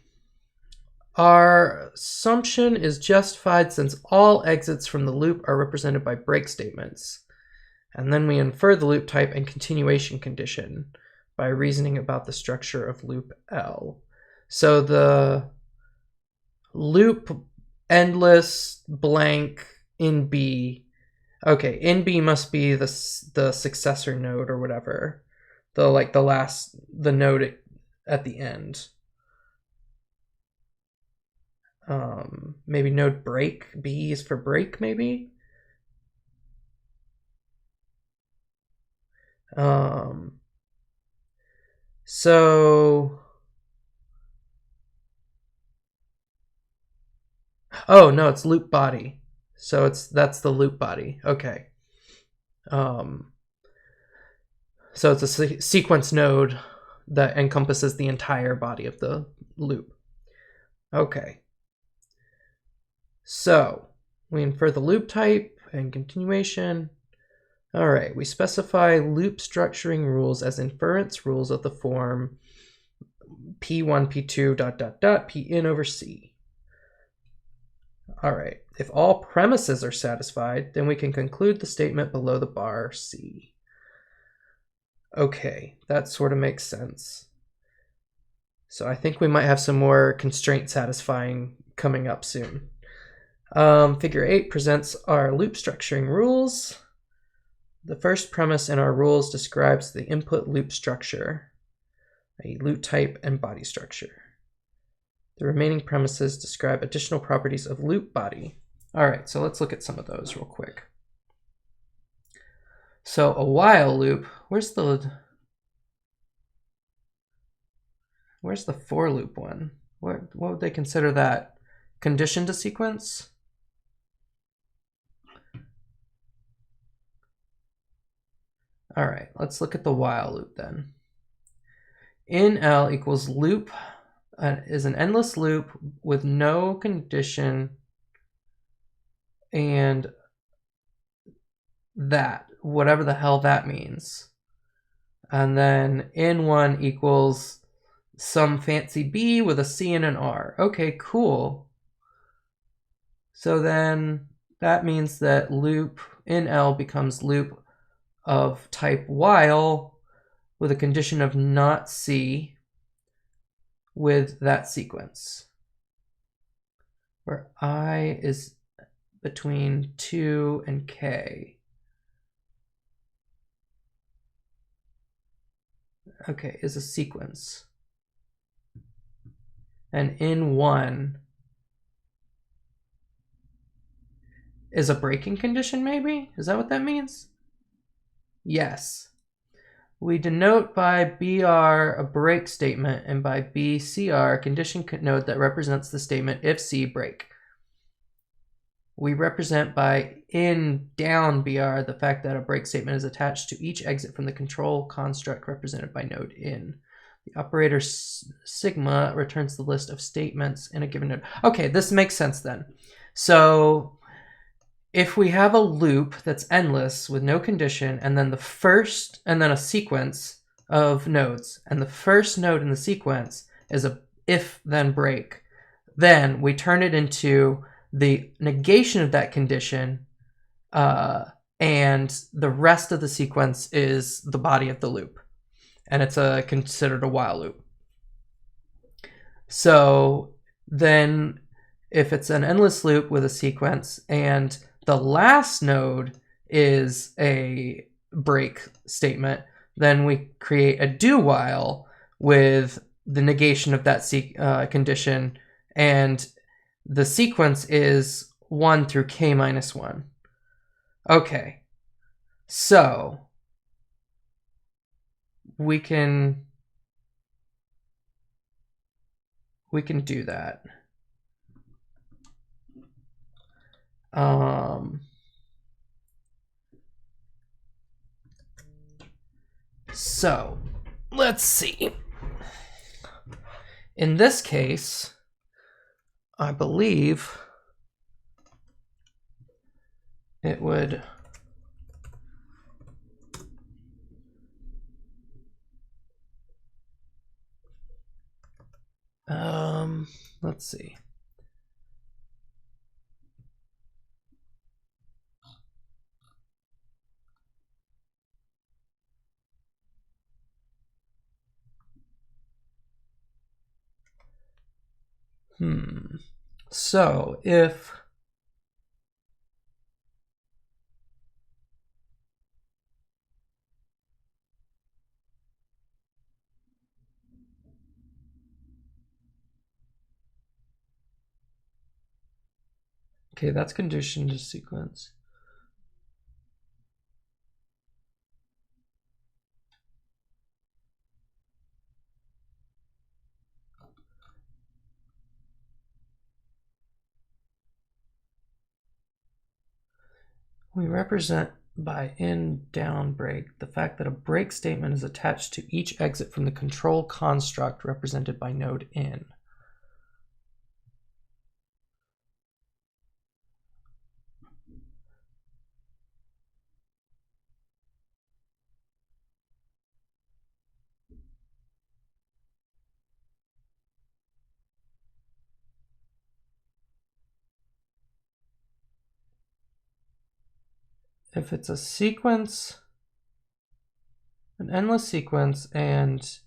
Our assumption is justified since all exits from the loop are represented by break statements. And then we infer the loop type and continuation condition by reasoning about the structure of loop L. So the loop endless blank in B. Okay, in B must be the successor node or whatever. The node at the end. Maybe node break. B is for break, maybe. So, oh no, it's loop body. So that's the loop body. Okay. So it's a sequence node that encompasses the entire body of the loop. Okay. So we infer the loop type and continuation. All right, we specify loop structuring rules as inference rules of the form P1, P2, ... Pn over C. All right, if all premises are satisfied, then we can conclude the statement below the bar C. Okay, that sort of makes sense. So I think we might have some more constraint satisfying coming up soon. Figure 8 presents our loop structuring rules. The first premise in our rules describes the input loop structure, a loop type and body structure. The remaining premises describe additional properties of loop body. All right, so let's look at some of those real quick. So a while loop, where's the for loop one? What would they consider that? Condition to sequence? All right, let's look at the while loop then. In L equals loop is an endless loop with no condition and that, whatever the hell that means. And then in1 equals some fancy B with a C and an R. Okay, cool. So then that means that loop in L becomes loop of type while with a condition of not C with that sequence, where I is between 2 and K. Okay, is a sequence. And in 1 is a breaking condition, maybe? Is that what that means? Yes. We denote by BR a break statement and by BCR a condition node that represents the statement if C break. We represent by in down BR the fact that a break statement is attached to each exit from the control construct represented by node in. The operator sigma returns the list of statements in a given node. Okay, this makes sense then. So if we have a loop that's endless with no condition and then a sequence of nodes, and the first node in the sequence is a if then break, then we turn it into the negation of that condition, and the rest of the sequence is the body of the loop, and it's considered a while loop. So then if it's an endless loop with a sequence and the last node is a break statement, then we create a do while with the negation of that condition, and the sequence is 1 through K minus 1. Okay, so we can do that. So let's see. In this case, I believe it would let's see. So if okay, that's conditioned to sequence. We represent by in down break the fact that a break statement is attached to each exit from the control construct represented by node in. if it's a sequence, an endless sequence, and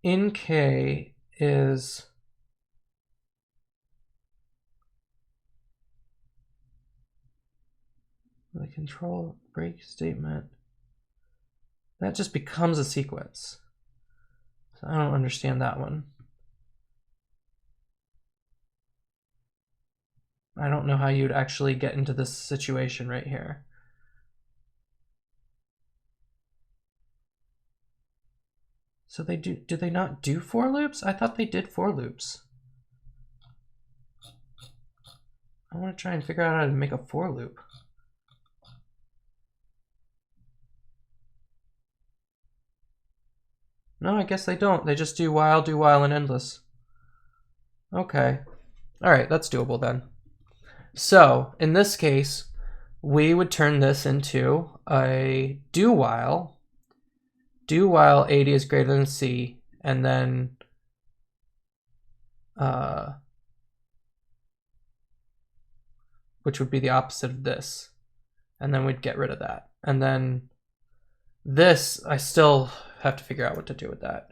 in K is the control break statement, that just becomes a sequence. So I don't understand that one. I don't know how you'd actually get into this situation right here. So they do they not do for loops? I thought they did for loops. I want to try and figure out how to make a for loop. No, I guess they don't. They just do while, and endless. Okay. All right, that's doable then. So in this case, we would turn this into a do while 80 is greater than C, and then which would be the opposite of this. And then we'd get rid of that. And then this, I still have to figure out what to do with that.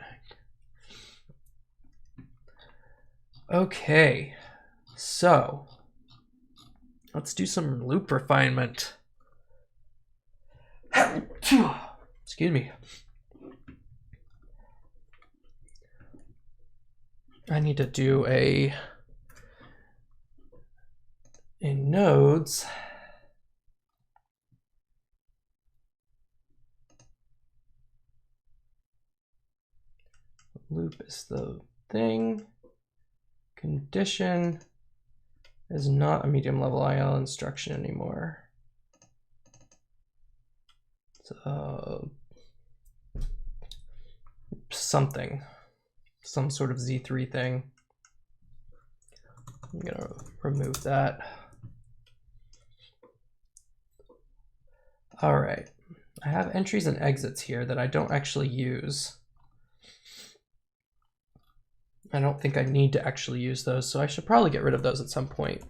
Okay, so let's do some loop refinement. Excuse me. I need to do a nodes. Loop is the thing. Condition is not a medium level IL instruction anymore. So something, some sort of Z3 thing. I'm gonna remove that. All right, I have entries and exits here that I don't actually use. I don't think I need to actually use those, so I should probably get rid of those at some point.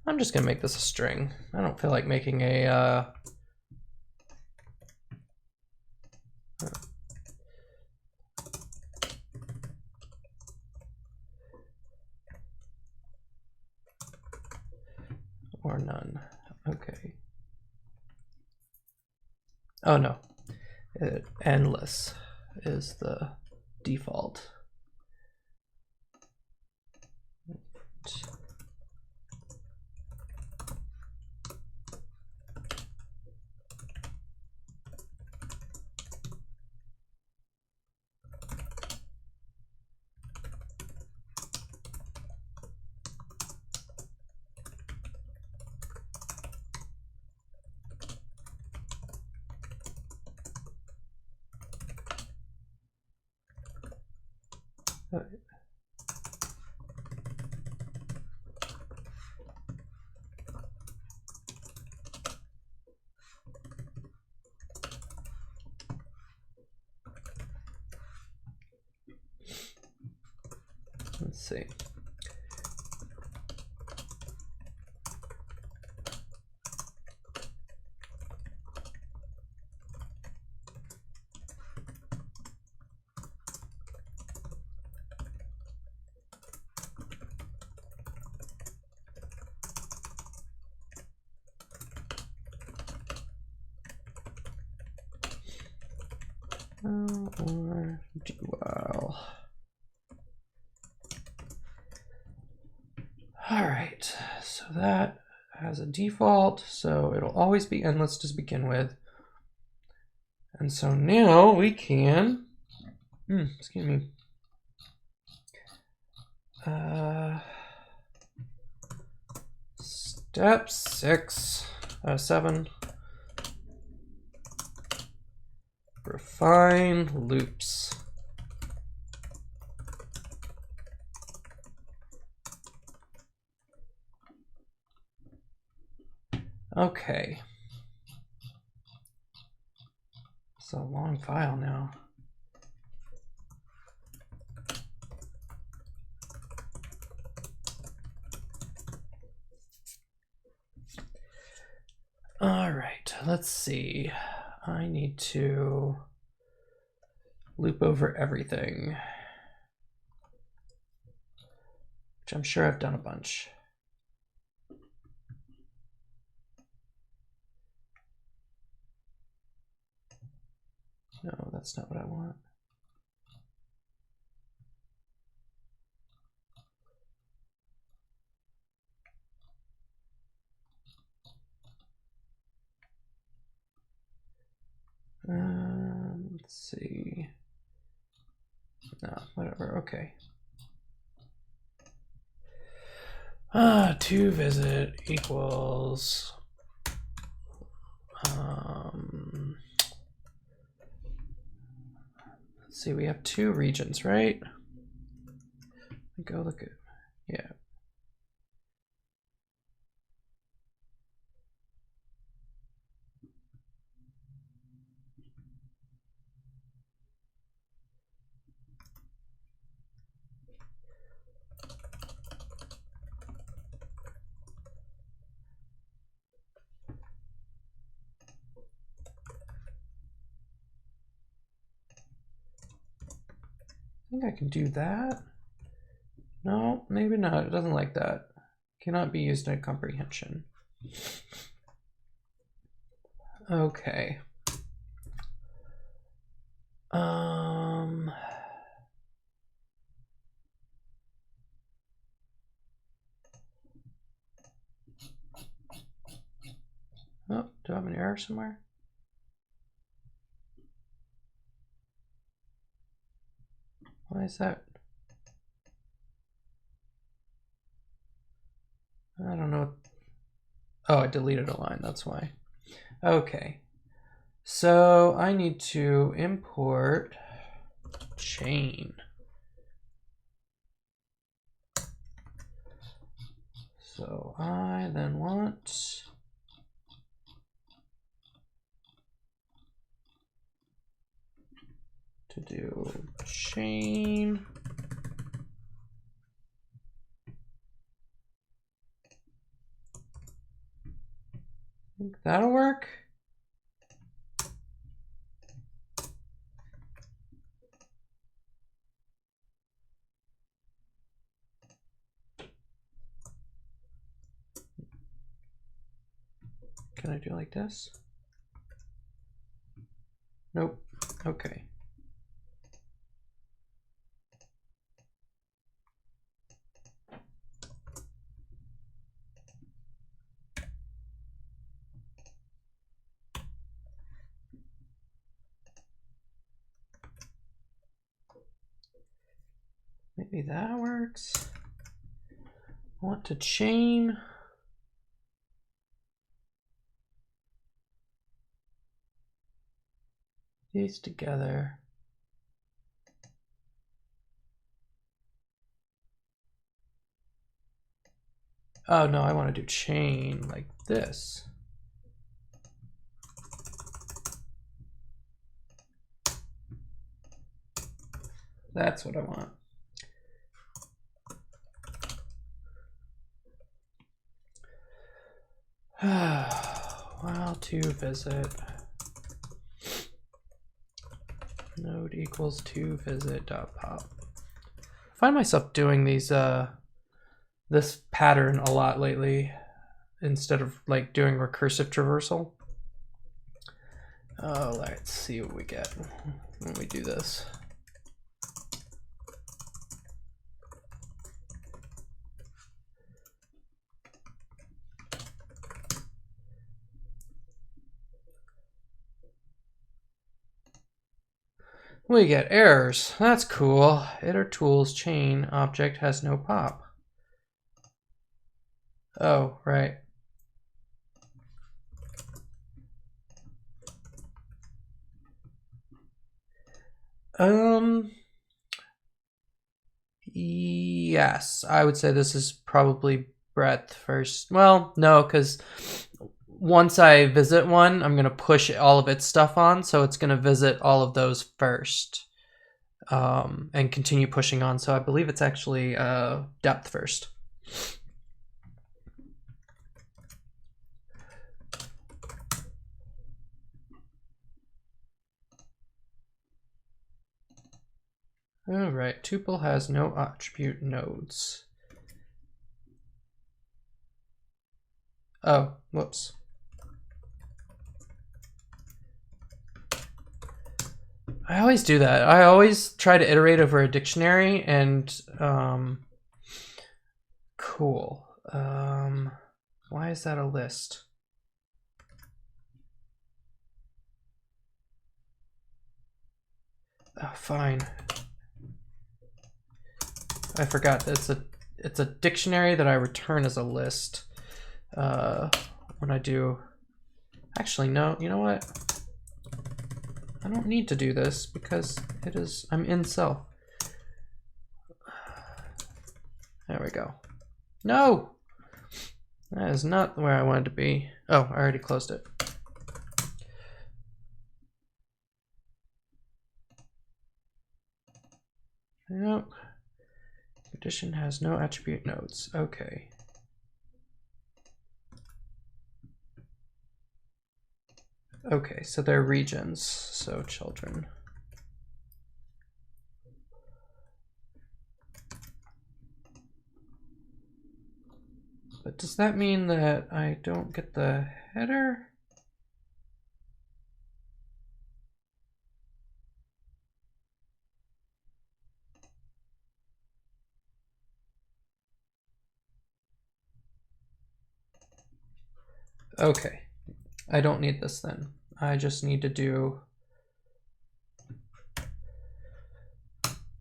I'm just gonna make this a string. I don't feel like making a or none. Okay. Oh no, endless is the default. All right. Let's see. Or do while. All right, so that has a default, so it'll always be endless to begin with. And so now we can, excuse me. Step 7. Refine loops. Okay. It's a long file now. All right, let's see. I need to loop over everything, which I'm sure I've done a bunch. No, that's not what I want. Let's see. No, whatever. Okay. To visit equals. Let's see. We have 2 regions, right? Go look at. Yeah. I think I can do that. No, maybe not. It doesn't like that. Cannot be used in comprehension. Okay. Oh, do I have an error somewhere? Why is that? I don't know. Oh, I deleted a line, that's why. Okay. So I need to import chain. So I then want to do chain. I think that'll work. Can I do like this? Nope. Okay. Maybe that works. I want to chain. These together. Oh no, I want to do chain like this. That's what I want. Well, to visit node equals to visit dot pop. I find myself doing these this pattern a lot lately instead of like doing recursive traversal. Oh, let's see what we get when we do this. We get errors. That's cool. Iter tools chain object has no pop. Oh, right. Yes, I would say this is probably breadth first. Well, no, because once I visit one, I'm going to push all of its stuff on. So it's going to visit all of those first and continue pushing on. So I believe it's actually depth first. All right, tuple has no attribute nodes. Oh, whoops. I always do that. I always try to iterate over a dictionary and cool. Why is that a list? Oh, fine. I forgot that it's a dictionary that I return as a list when I do. Actually, no. You know what? I don't need to do this because I'm in self. There we go. No! That is not where I wanted to be. Oh, I already closed it. Nope. Condition has no attribute nodes. Okay. Okay, so they're regions, so children. But does that mean that I don't get the header? Okay, I don't need this then. I just need to do...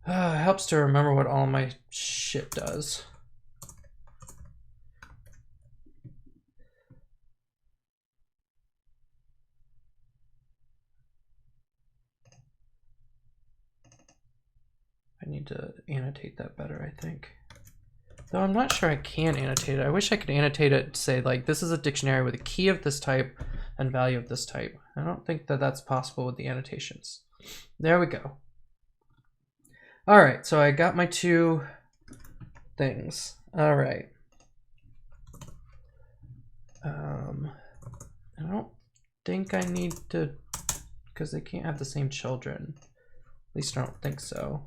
it helps to remember what all my shit does. I need to annotate that better, I think. Though I'm not sure I can annotate it. I wish I could annotate it to say, like, this is a dictionary with a key of this type and value of this type. I don't think that that's possible with the annotations. There we go. All right, so I got my two things. All right. I don't think I need to, because they can't have the same children. At least I don't think so.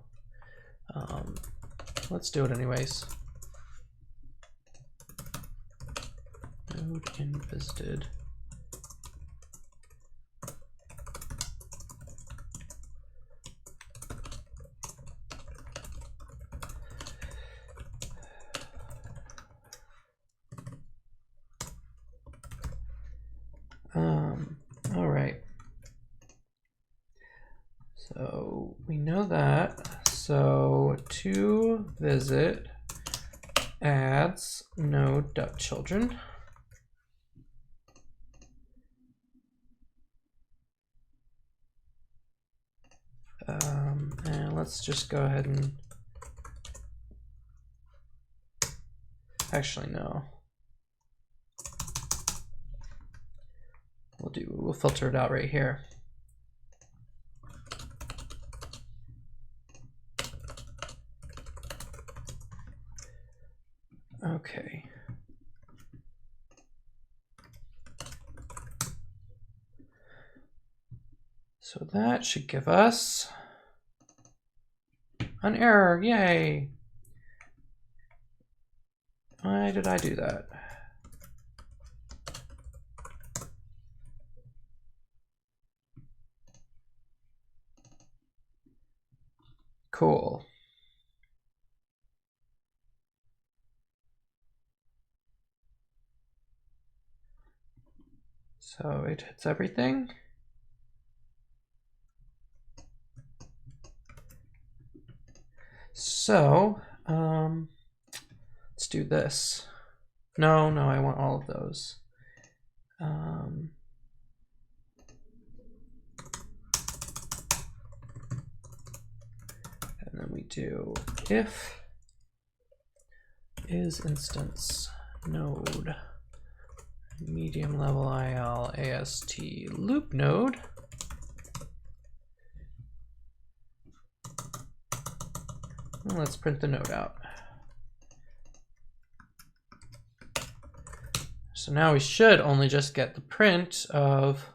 Let's do it anyways. Node invisited. All right. So we know that. So to visit adds node.children. And let's just go ahead and actually no. We'll filter it out right here. Okay. So that should give us an error. Yay. Why did I do that? Cool. So it hits everything. So let's do this. No, I want all of those. And then we do if is instance node medium level IL AST loop node. And let's print the node out. So now we should only just get the print of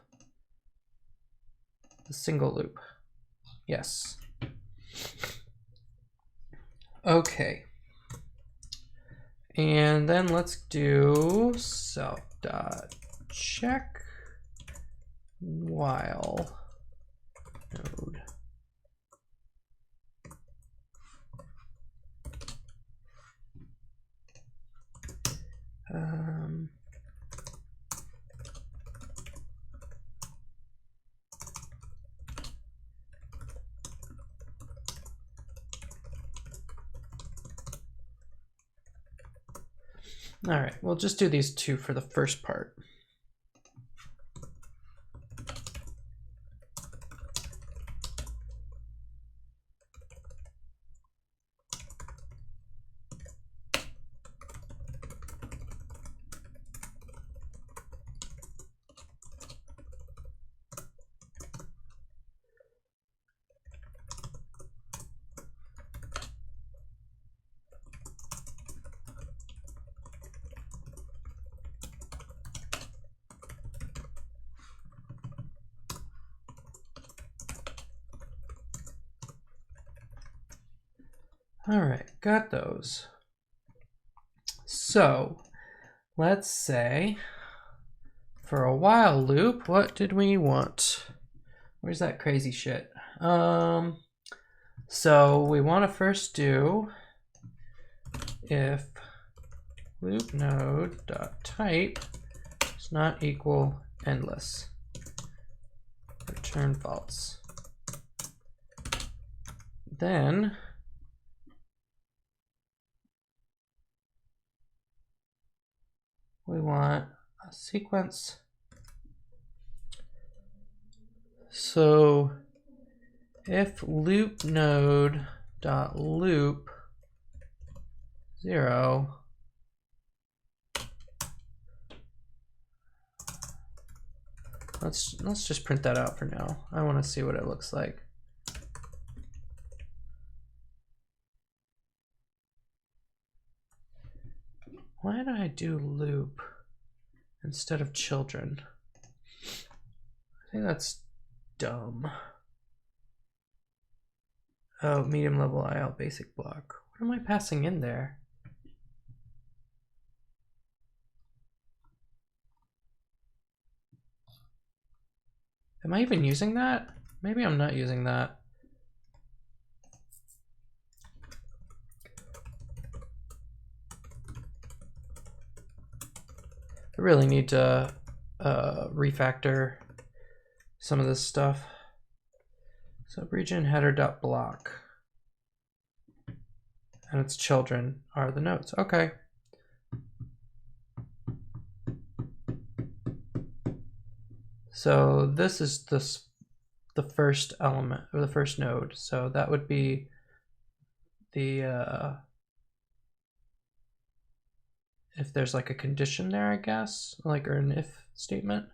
the single loop. Yes. Okay. And then let's do self.check while node. All right, we'll just do these two for the first part. All right, got those. So let's say for a while loop, what did we want? Where's that crazy shit? So we want to first do if loop node dot type is not equal endless, return false. Then we want a sequence. So if loop node dot loop 0 let's just print that out for now. I want to see what it looks like. Why did I do loop instead of children? I think that's dumb. Oh, medium level IL basic block. What am I passing in there? Am I even using that? Maybe I'm not using that. I really need to refactor some of this stuff. Subregion header.block. And its children are the nodes. Okay. So this is the first element, or the first node. So that would be the if there's like a condition there, I guess, like, or an if statement.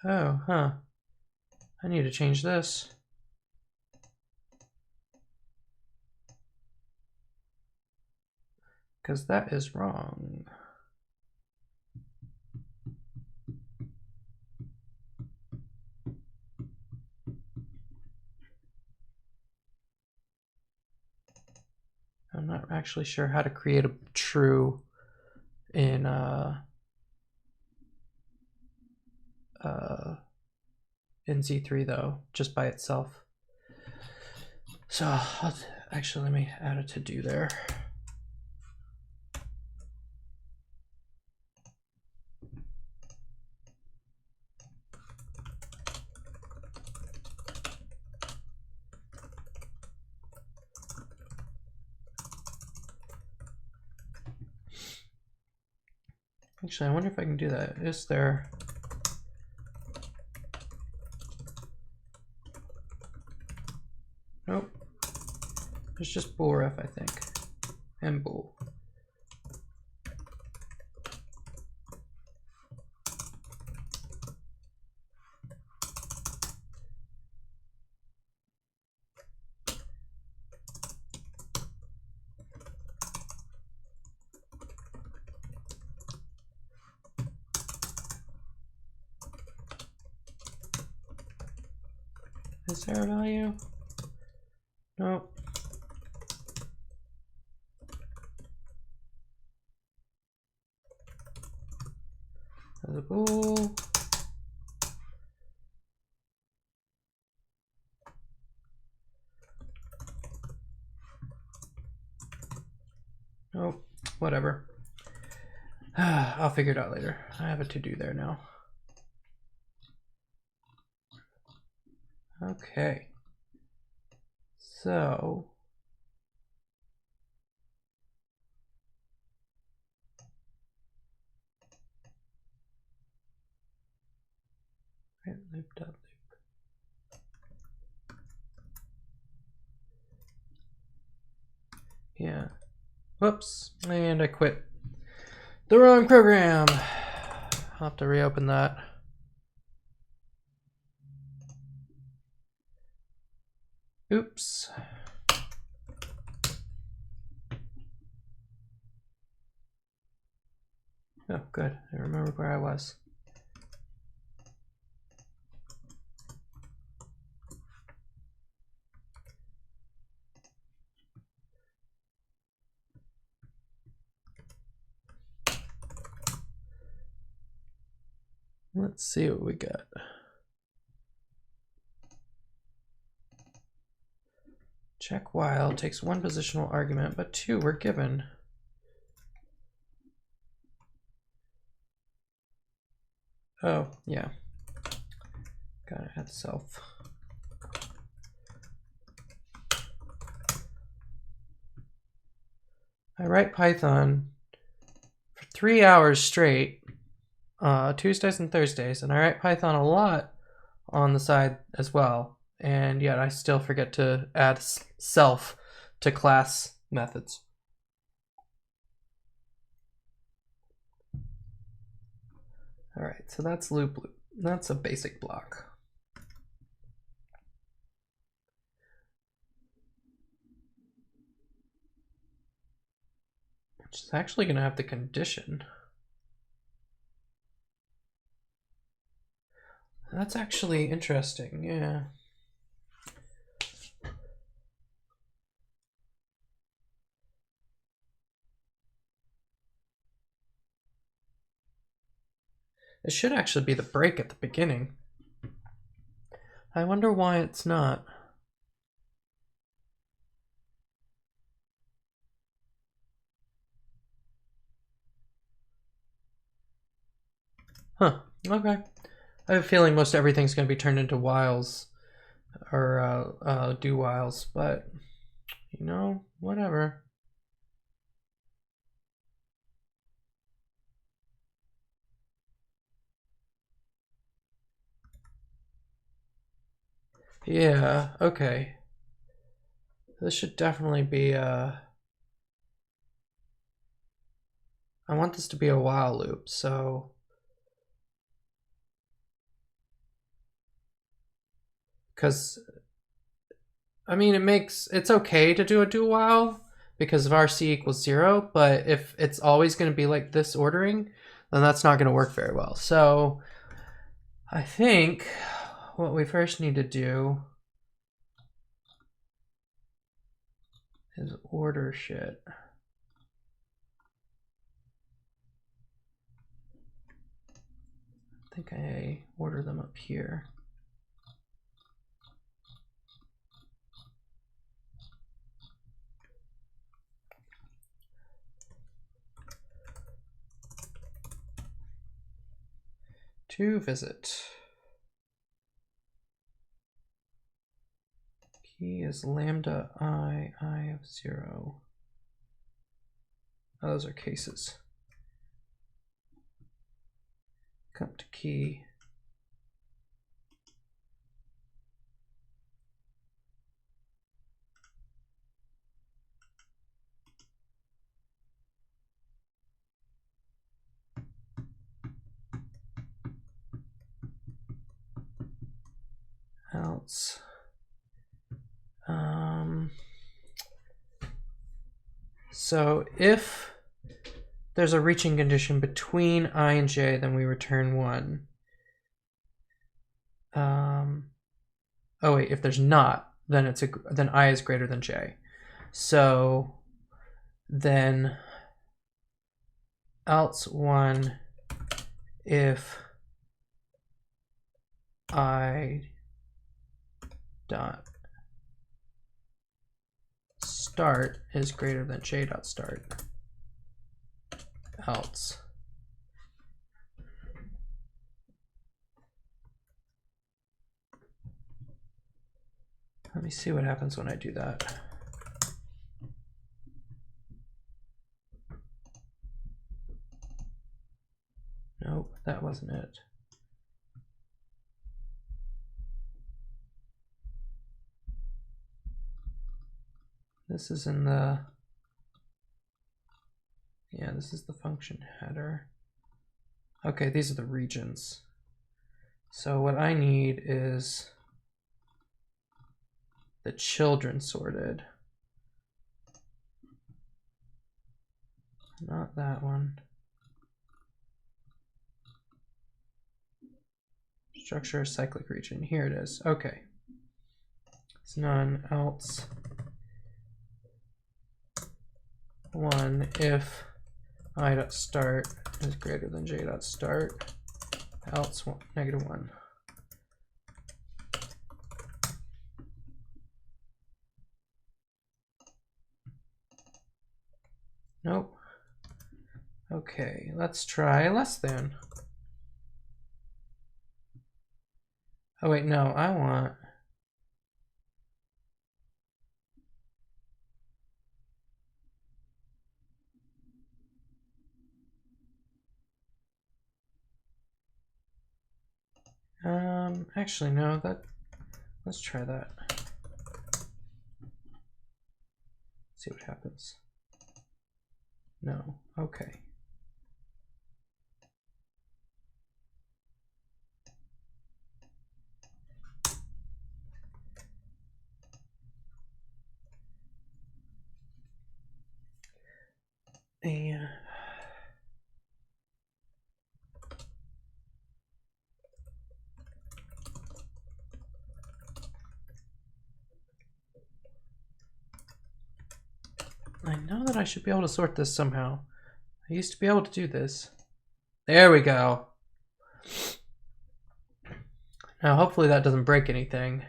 Oh, huh. I need to change this. Because that is wrong. I'm not actually sure how to create a true in Z3 though, just by itself. So actually, let me add a to-do there. Actually, I wonder if I can do that. Is there Nope. It's just bool ref, I think. And bool. Is there a value? Nope. There's a bool. Nope. Whatever. I'll figure it out later. I have a to-do there now. Okay. So loop. Yeah. Whoops. And I quit the wrong program. I'll have to reopen that. Oops. Oh, good. I remember where I was. Let's see what we got. Check while takes one positional argument, but two were given. Oh, yeah. Gotta add self. I write Python for 3 hours straight, Tuesdays and Thursdays, and I write Python a lot on the side as well, and yet I still forget to add self to class methods. All right, so that's loop. That's a basic block. Which is actually going to have the condition. That's actually interesting, yeah. It should actually be the break at the beginning. I wonder why it's not. Huh, okay. I have a feeling most everything's going to be turned into whiles or do whiles, but you know, whatever. Yeah, okay. This should definitely be I want this to be a while loop, so because I mean it's okay to do a do while because of RC equals 0, but if it's always going to be like this ordering, then that's not going to work very well. So I think what we first need to do is order shit. I think I order them up here. To visit. Key is lambda I of 0. Oh, those are cases. Come to key. else so if there's a reaching condition between I and j, then we return 1. Oh wait, if there's not, then then I is greater than j. So then else 1 if I dot start is greater than j dot start, else let me see what happens when I do that. Nope, that wasn't it. This is in the, yeah, this is the function header. Okay, these are the regions. So what I need is the children sorted. Not that one. Structure cyclic region. Here it is. Okay. It's none, else 1 if I dot start is greater than j dot start, else negative 1. Nope. Okay, let's try less than. Oh wait, no, I want actually no, let's try that. See what happens. No, okay. And I know that I should be able to sort this somehow. I used to be able to do this. There we go. Now hopefully that doesn't break anything.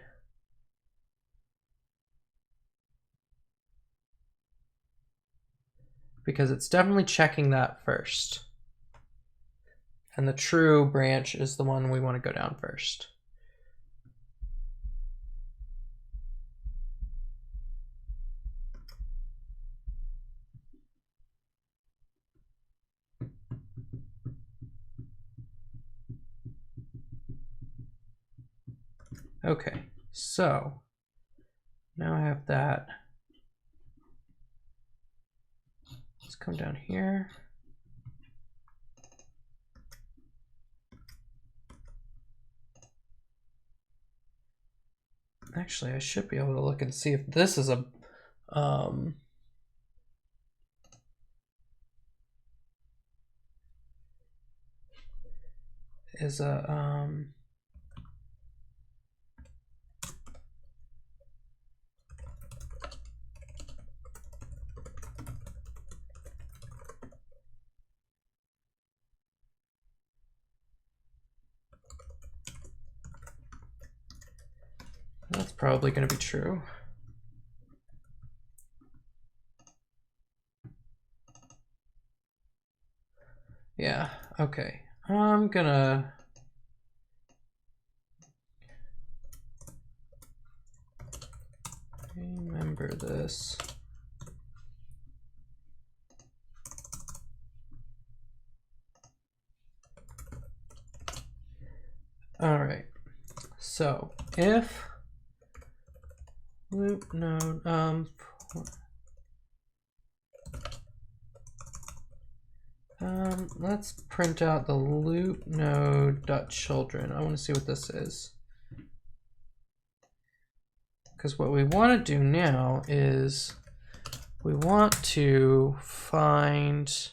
Because it's definitely checking that first. And the true branch is the one we want to go down first. Okay, so now I have that. Let's come down here. Actually, I should be able to look and see if this is a that's probably going to be true. Yeah, okay. I'm gonna remember this. All right, so if loop node let's print out the loop node dot children. I want to see what this is. because what we want to do now is we want to find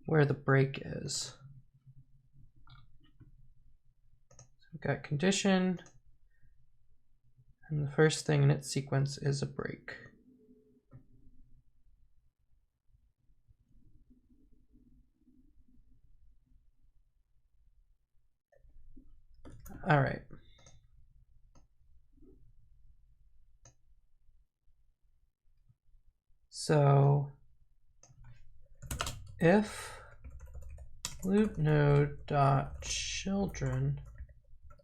where the break is. So we've got condition, and the first thing in its sequence is a break. All right. So if loop node dot children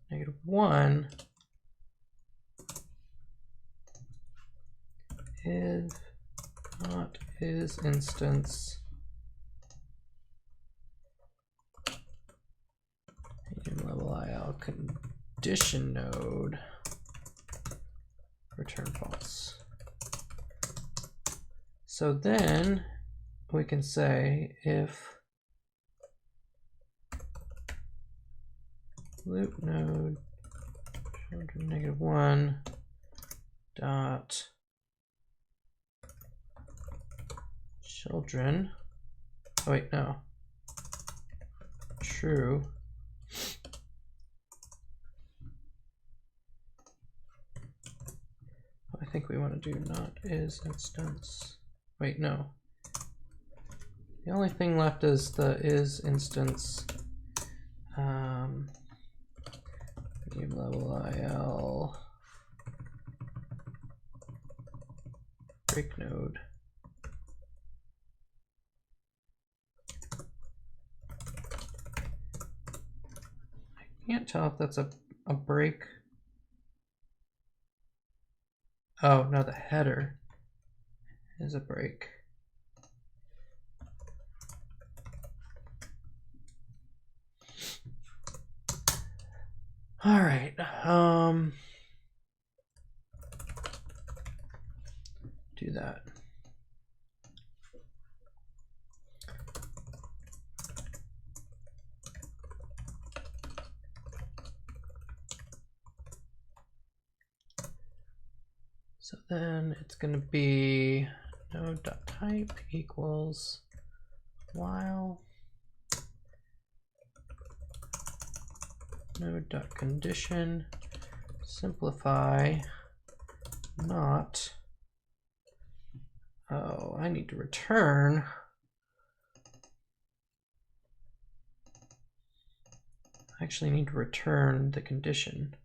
-1 if not is instance medium level IL condition node, return false. So then we can say if loop node children -1 dot children, oh wait, no, true, I think we want to do not is instance, wait, no, the only thing left is the is instance medium level IL break node. I can't tell if that's a break. Oh, no, the header is a break. All right. Do that. So then it's going to be node.type equals while node.condition simplify not, oh, I need to return I actually need to return the condition.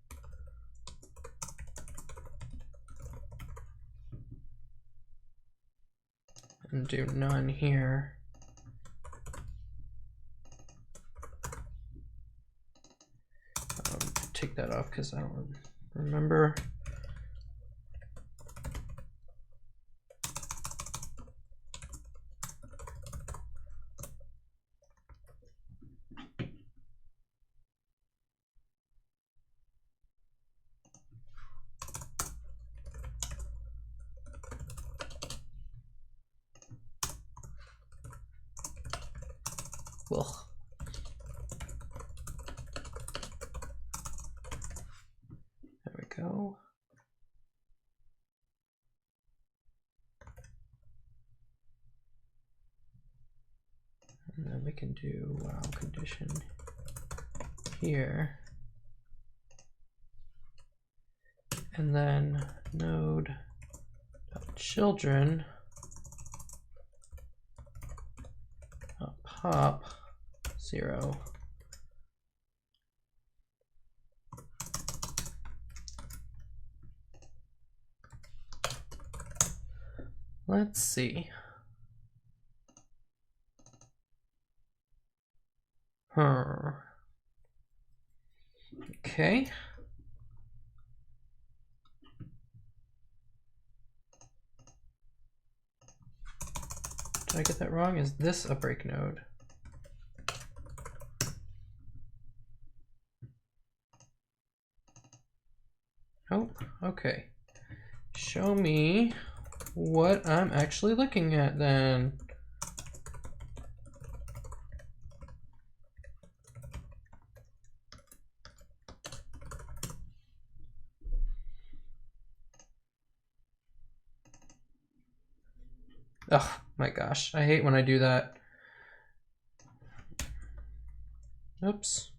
And do none here. Take that off because I don't remember. Well, there we go. And then we can do while condition here. And then node.children pop 0. Let's see. Okay. Did I get that wrong? Is this a break node? Oh, okay. Show me what I'm actually looking at then. Oh my gosh, I hate when I do that. Oops.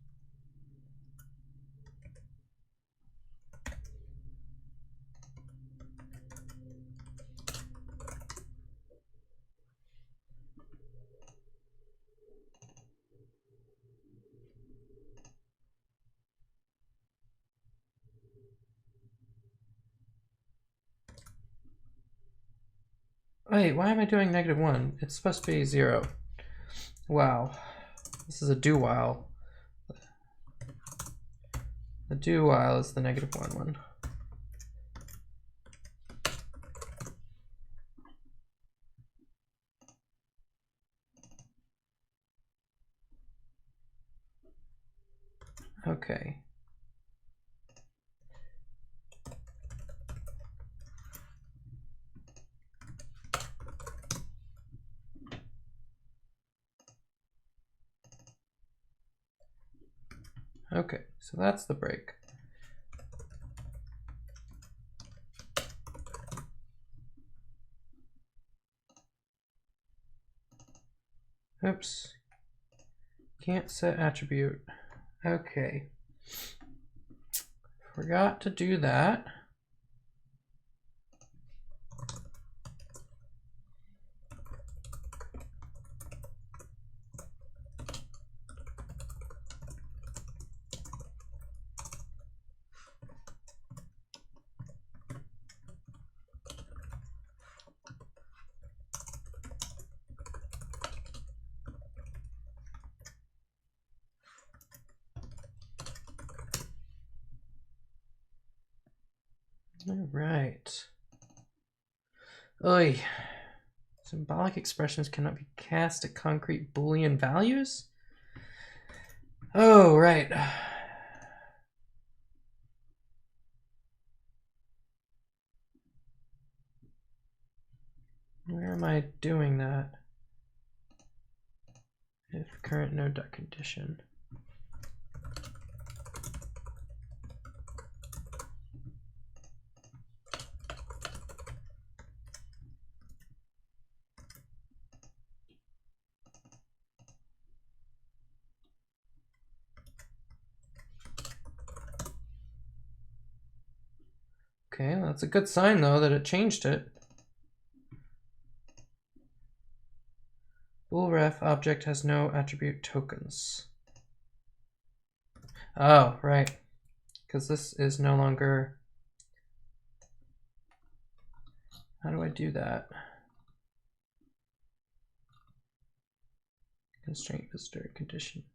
Wait, why am I doing -1? It's supposed to be 0. Wow. This is a do while. The do while is the -1 one. Okay. Okay, so that's the break. Oops. Can't set attribute. Okay. Forgot to do that. All right. Oy. Symbolic expressions cannot be cast to concrete Boolean values? Oh, right. Where am I doing that? If current node.condition. Okay, that's a good sign though that it changed it. Boolref object has no attribute tokens. Oh, right. Because this is no longer. How do I do that? Constraint visitor condition.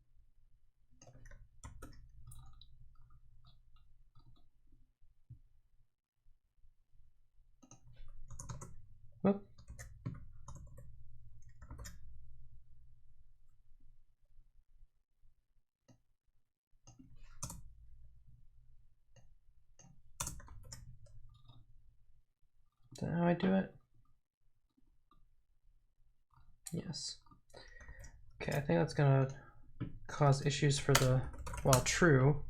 Whoop. Is that how I do it? Yes. Okay, I think that's gonna cause issues for the while true.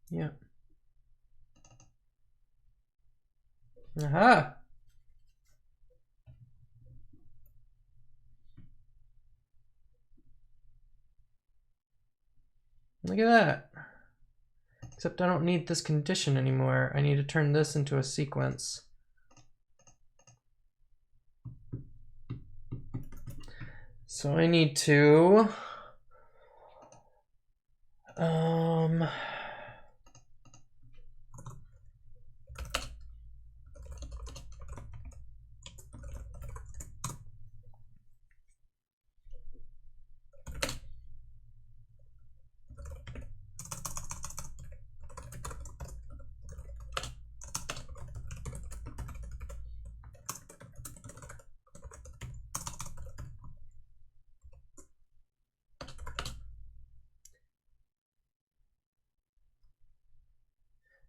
Yeah. Aha! Look at that. Except I don't need this condition anymore. I need to turn this into a sequence. So I need to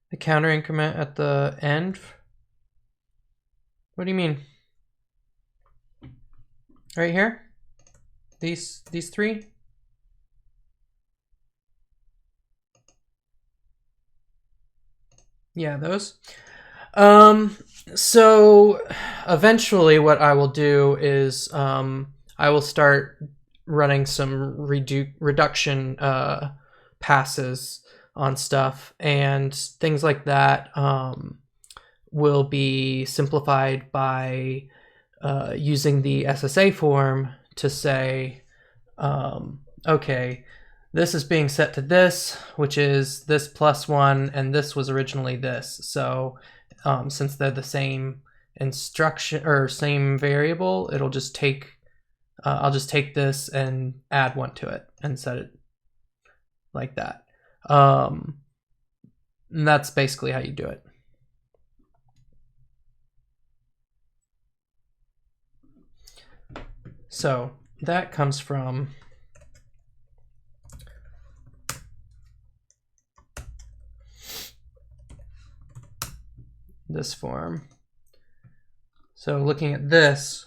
the counter increment at the end. What do you mean? Right here? These three? Yeah, those. So eventually what I will do is I will start running some reduction passes on stuff, and things like that will be simplified by using the SSA form to say, okay, this is being set to this, which is this plus 1, and this was originally this. So since they're the same instruction or same variable, it'll just take I'll just take this and add 1 to it and set it like that. And that's basically how you do it. So that comes from this form. So looking at this,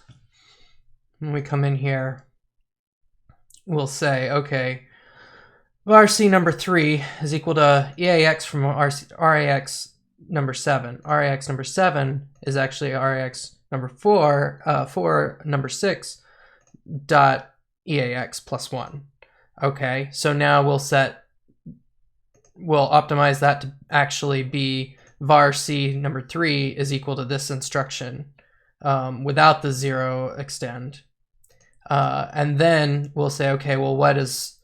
when we come in here, we'll say, okay, varc number 3 is equal to EAX from RAX number 7. RAX number 7 is actually RAX number 4 for number 6 dot EAX plus 1. Okay, so now we'll optimize that to actually be varc number 3 is equal to this instruction without the 0 extend. And then we'll say, okay, well, what is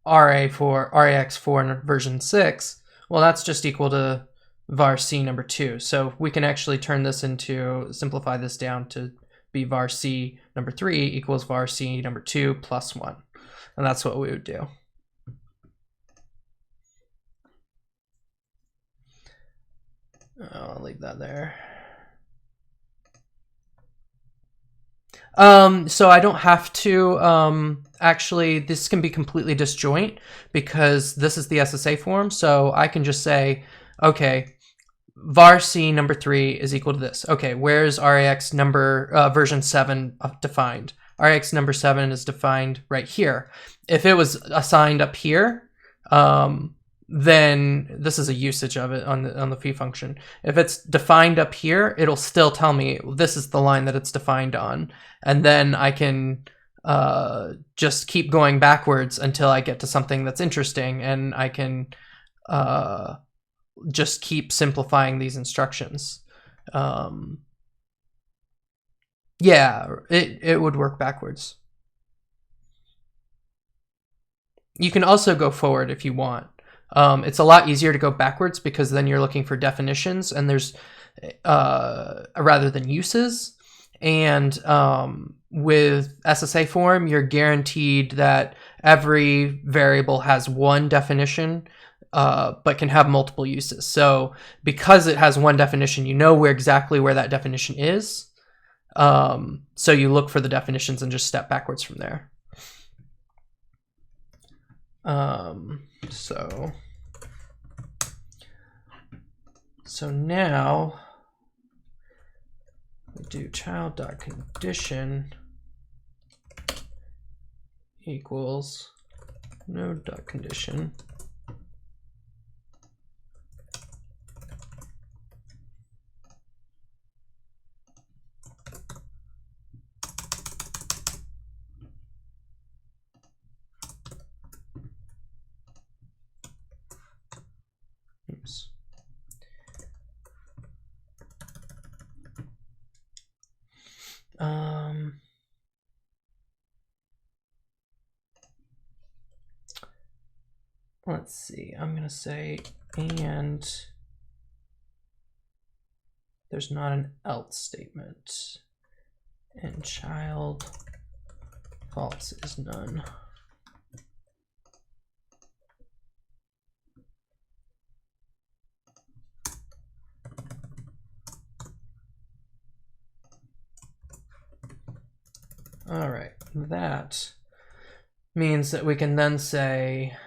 RAX 4 version 6? Well, that's just equal to varc number 2. So we can actually turn this into, simplify this down to be varc number 3 equals varc number 2 plus 1. And that's what we would do. I'll leave that there. So I don't have to, actually, this can be completely disjoint because this is the SSA form. So I can just say, okay, varc number 3 is equal to this. Okay, where's RAX number version 7 defined? RAX number 7 is defined right here. If it was assigned up here, then this is a usage of it on the fee function. If it's defined up here, it'll still tell me this is the line that it's defined on, and then I can just keep going backwards until I get to something that's interesting, and I can just keep simplifying these instructions. Yeah, it would work backwards. You can also go forward if you want. It's a lot easier to go backwards because then you're looking for definitions, and there's rather than uses. And with SSA form, you're guaranteed that every variable has one definition, but can have multiple uses. So because it has one definition, you know exactly where that definition is. So you look for the definitions and just step backwards from there. So now we do child.condition equals node.condition. Oops. Let's see, I'm gonna say, and there's not an else statement, and child false is none. All right, that means that we can then say,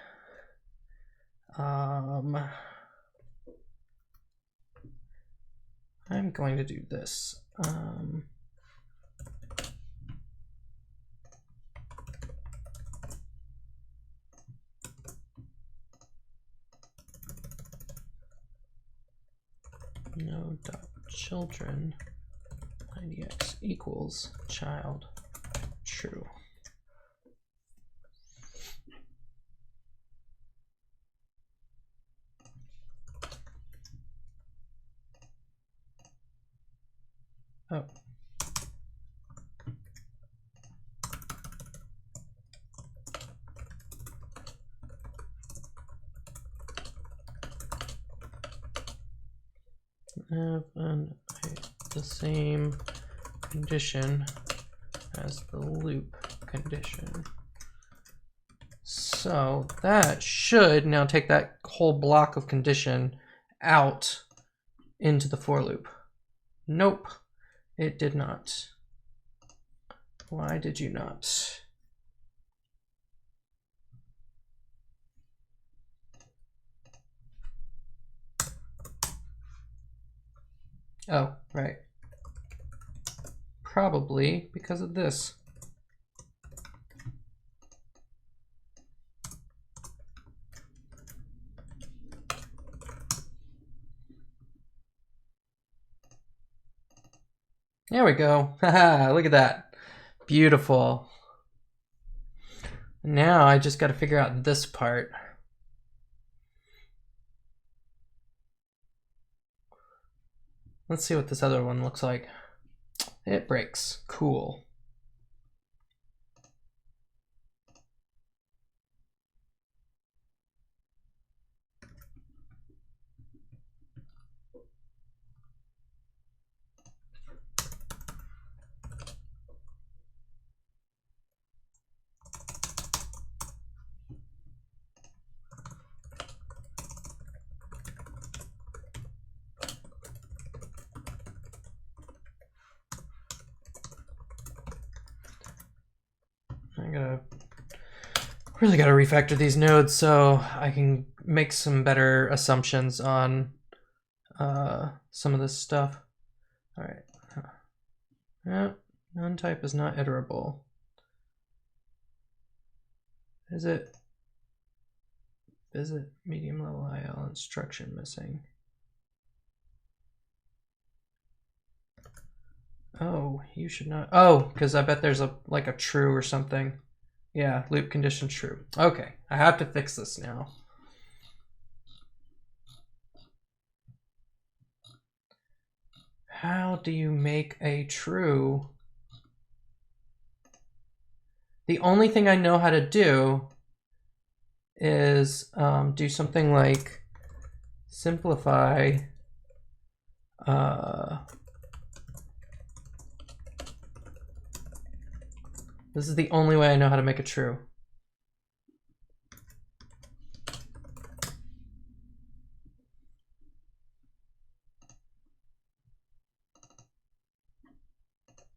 I'm going to do this. Node.condition children IDX equals child true. Oh. Have the same condition as the loop condition. So that should now take that whole block of condition out into the for loop. Nope, it did not. Why did you not? Oh, right. Probably because of this. There we go. Haha, look at that. Beautiful. Now I just got to figure out this part. Let's see what this other one looks like. It breaks. Cool. Really gotta refactor these nodes so I can make some better assumptions on some of this stuff. All right. Yeah, non-type is not iterable. Is it? Visit medium level IL instruction missing. Oh, you should not. Oh, because I bet there's like a true or something. Yeah, loop condition true. Okay, I have to fix this now. How do you make a true? The only thing I know how to do is do something like simplify this is the only way I know how to make it true.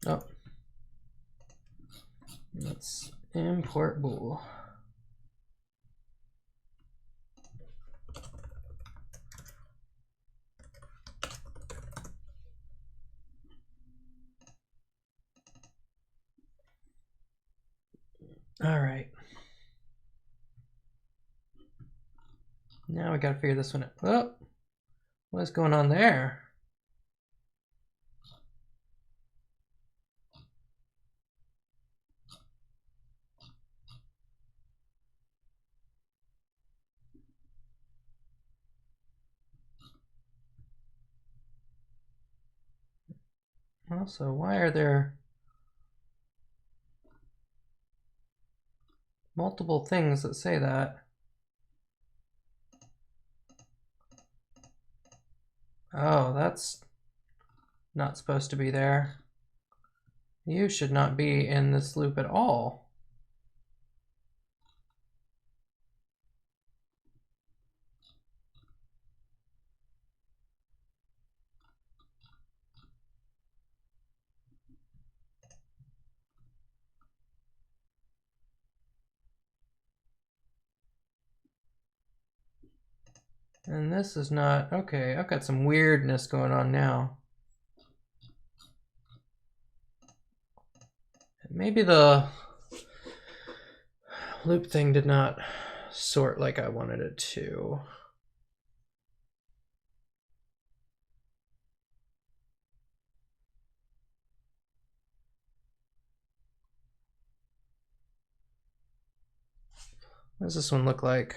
Oh, let's import bool. All right. Now we gotta figure this one out. Oh, what's going on there? Also, why are there multiple things that say that? Oh, that's not supposed to be there. You should not be in this loop at all. And this is not, okay, I've got some weirdness going on now. Maybe the loop thing did not sort like I wanted it to. What does this one look like?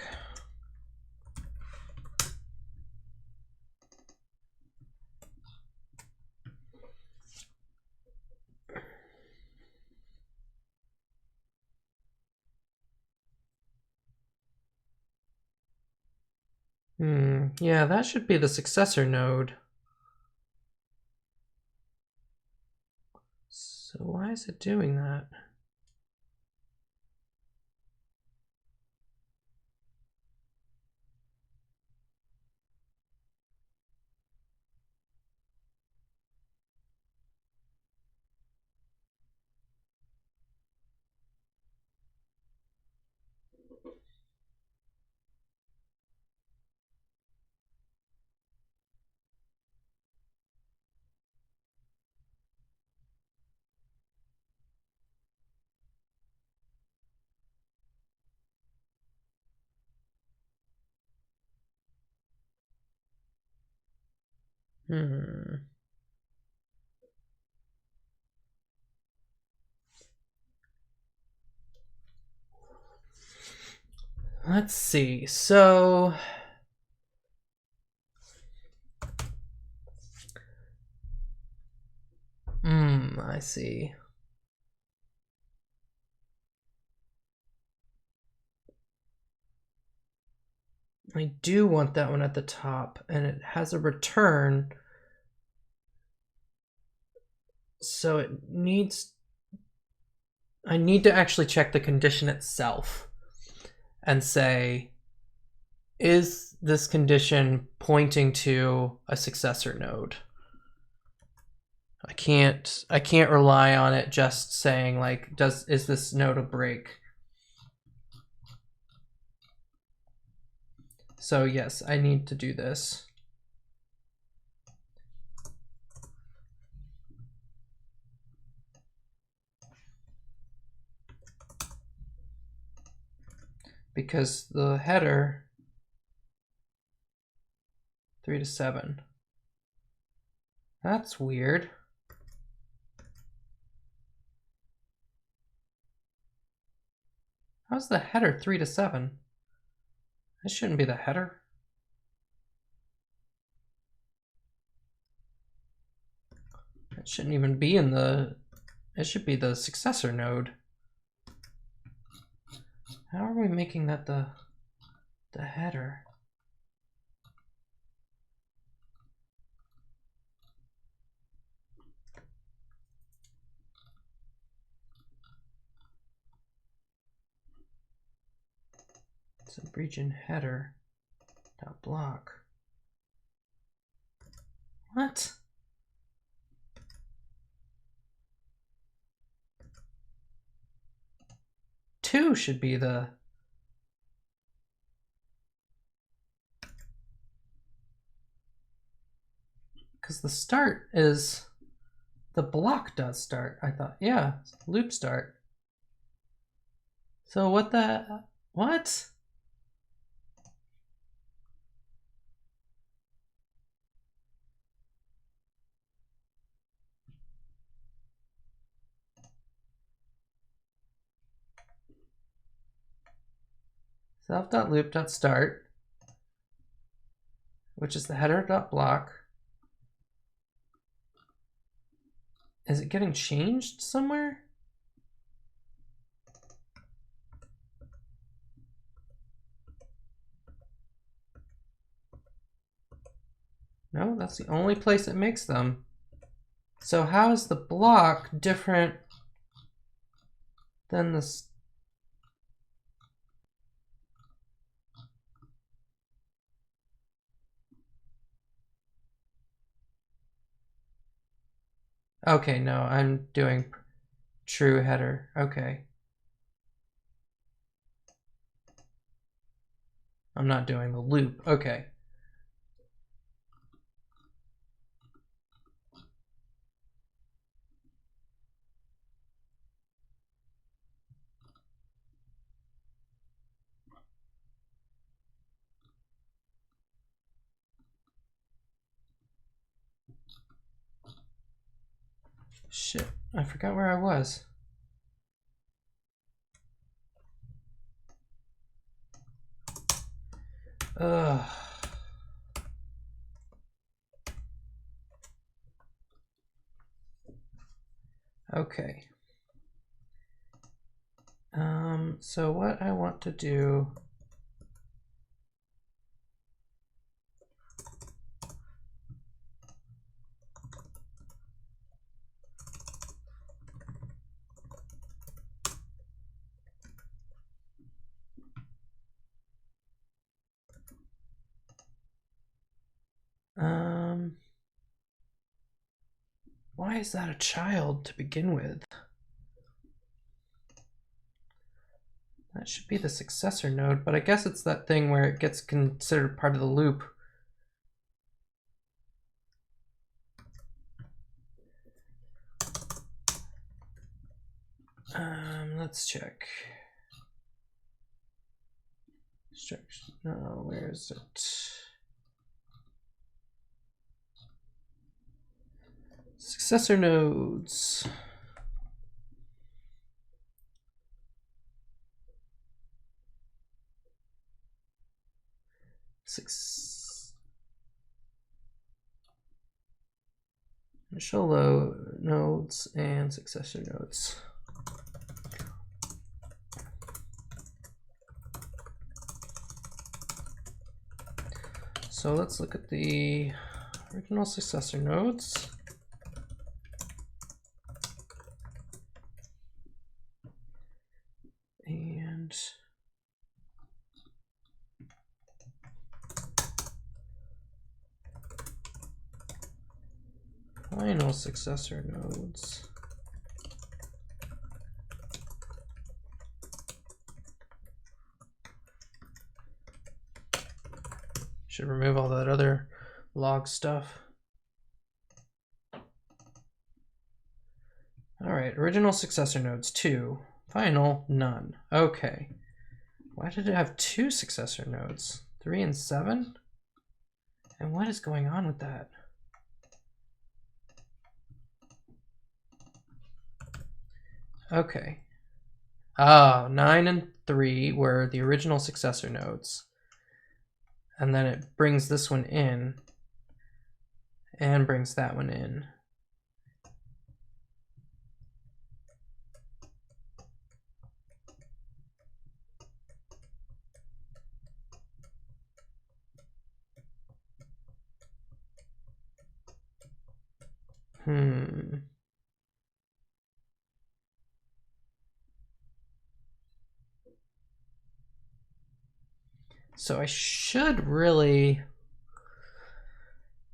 Yeah, that should be the successor node. So why is it doing that? Let's see. So I see. I do want that one at the top, and it has a return. So it needs, I need to actually check the condition itself and say, is this condition pointing to a successor node? I can't rely on it just saying like, is this node a break? So yes, I need to do this. Because the header 3 to 7. That's weird. How's the header 3 to 7? This shouldn't be the header. It shouldn't even be in the, it should be the successor node. How are we making that the header? So region header dot block. What? Two should be the, because the start is, the block does start. I thought, yeah, loop start. So what the, what? Self.loop.start, which is the header.block. Is it getting changed somewhere? No, that's the only place it makes them. So how is the block different than the... Okay, no, I'm doing true header. Okay. I'm not doing the loop. Okay. Shit, I forgot where I was. Ugh. Okay. So what I want to do why is that a child to begin with? That should be the successor node, but I guess it's that thing where it gets considered part of the loop. Let's check. Structure. No, where is it? Successor nodes. Initial nodes and successor nodes. So let's look at the original successor nodes. And final successor nodes. Should remove all that other log stuff. All right, original successor nodes 2, final none. Okay. Why did it have 2 successor nodes? 3 and 7? And what is going on with that? Okay. Oh, 9 and 3 were the original successor nodes. And then it brings this one in and brings that one in. So I should really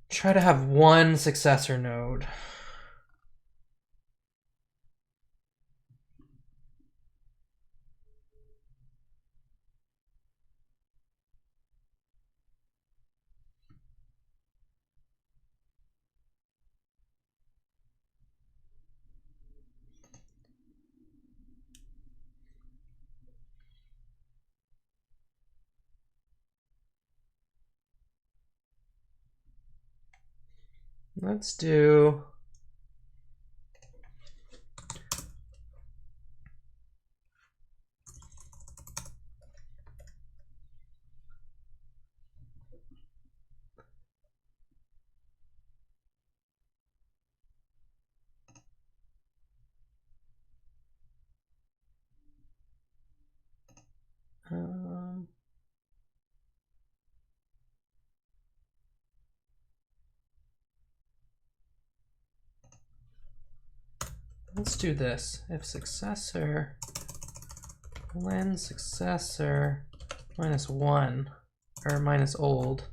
try to have one successor node. Let's do let's do this. If successor when successor minus 1 or minus old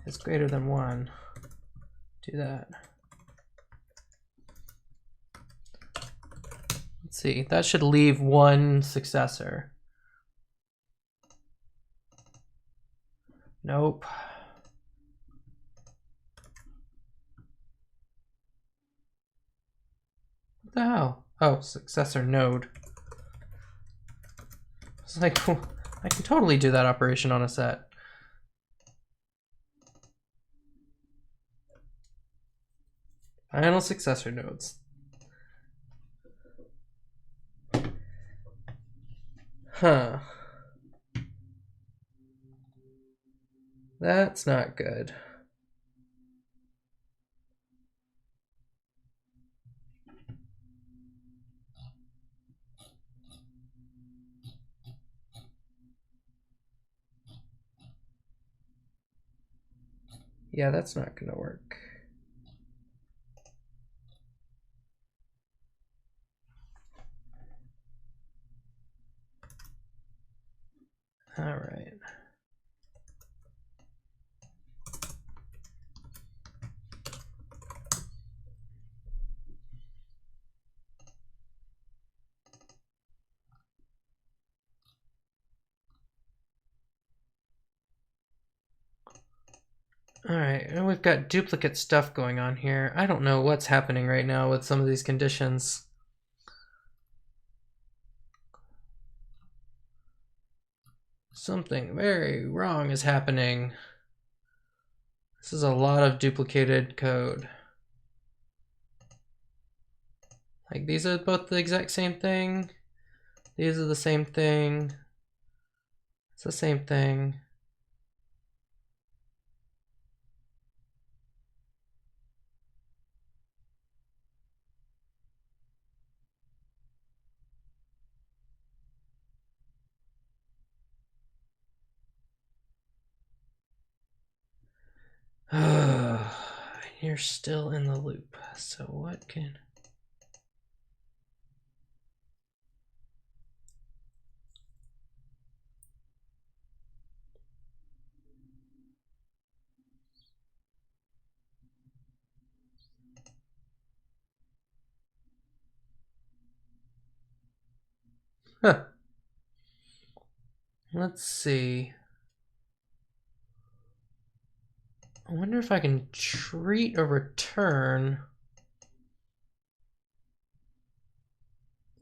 is greater than 1, do that. Let's see, that should leave one successor. Nope. What the hell? Oh, successor node. It's like, I can totally do that operation on a set. Final successor nodes. Huh. That's not good. Yeah, that's not gonna work. All right. All right, and we've got duplicate stuff going on here. I don't know what's happening right now with some of these conditions. Something very wrong is happening. This is a lot of duplicated code. Like, these are both the exact same thing. These are the same thing. It's the same thing. You're still in the loop. So what can... Huh. Let's see. I wonder if I can treat a return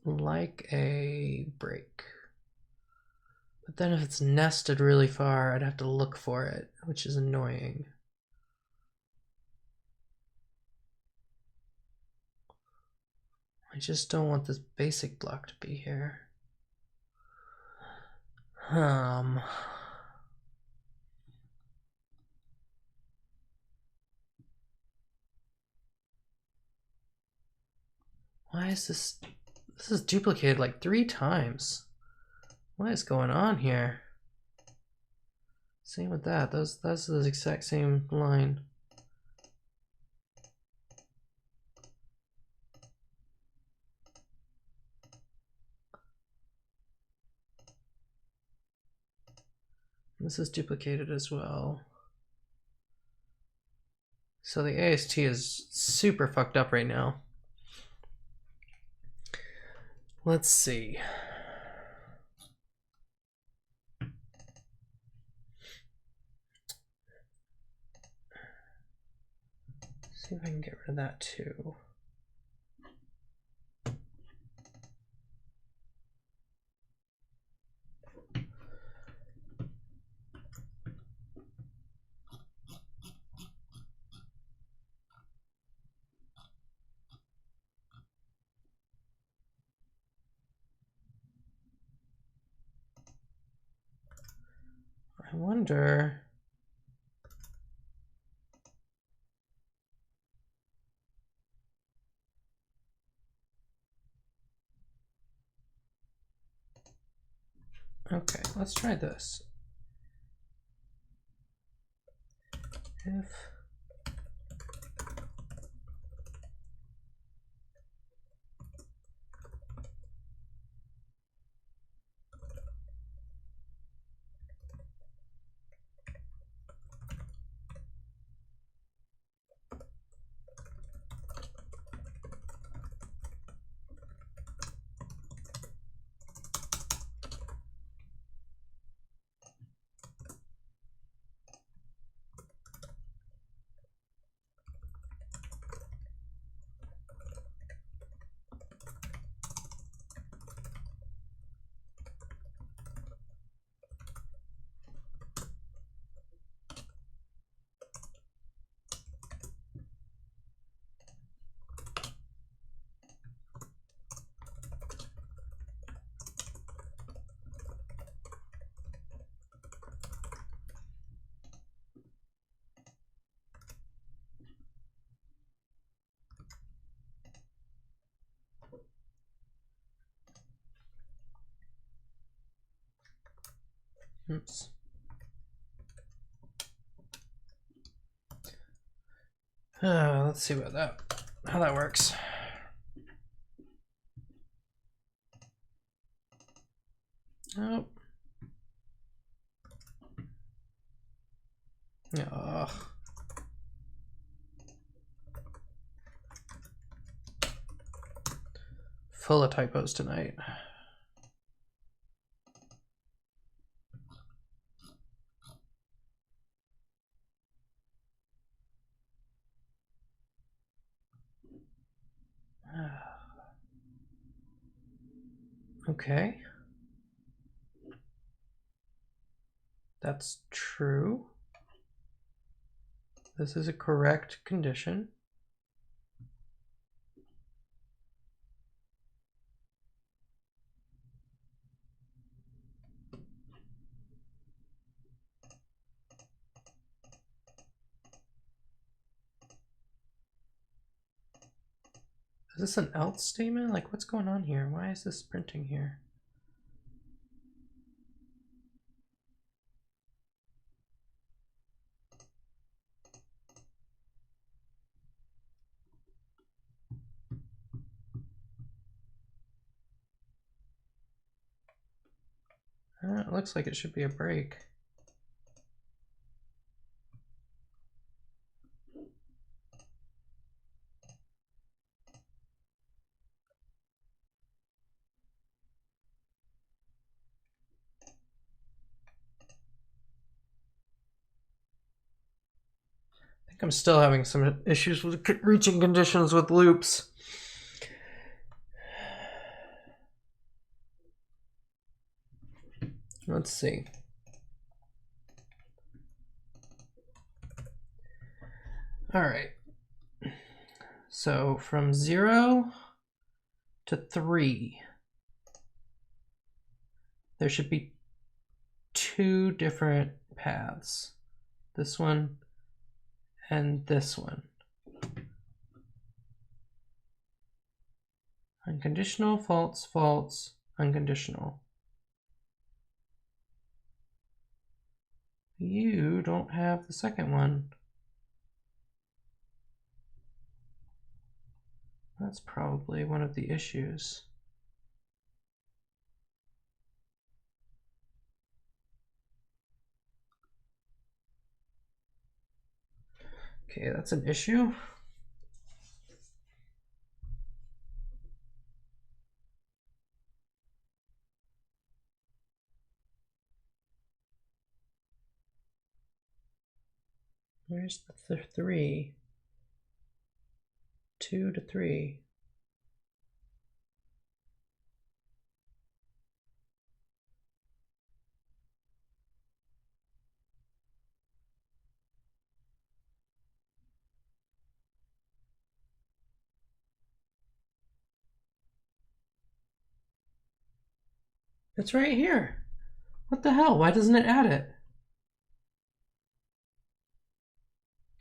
like a break. But then if it's nested really far, I'd have to look for it, which is annoying. I just don't want this basic block to be here. Why is this? This is duplicated like 3 times. What is going on here? Same with that. That's the exact same line. This is duplicated as well. So the AST is super fucked up right now. Let's see. See if I can get rid of that too. I wonder. Okay, let's try this. If Oops. Let's see how that works. Nope. Ugh. Full of typos tonight. Okay. That's true. This is a correct condition. Is this an else statement? Like, what's going on here? Why is this printing here? It looks like it should be a break. I think I'm still having some issues with reaching conditions with loops. Let's see. All right. So from 0 to 3, there should be 2 different paths. This one and this one. Unconditional, false, false, unconditional. You don't have the second one. That's probably one of the issues. Okay, that's an issue. Where's the 3? 2 to 3. It's right here. What the hell? Why doesn't it add it?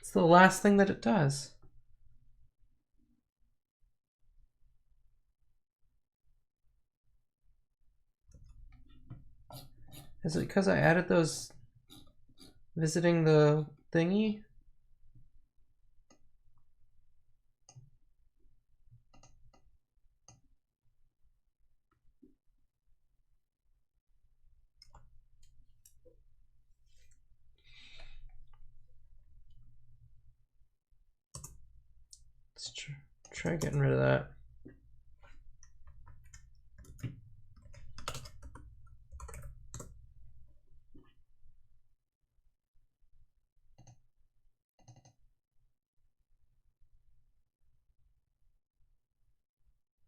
It's the last thing that it does. Is it because I added those visiting the thingy? Let's try getting rid of that.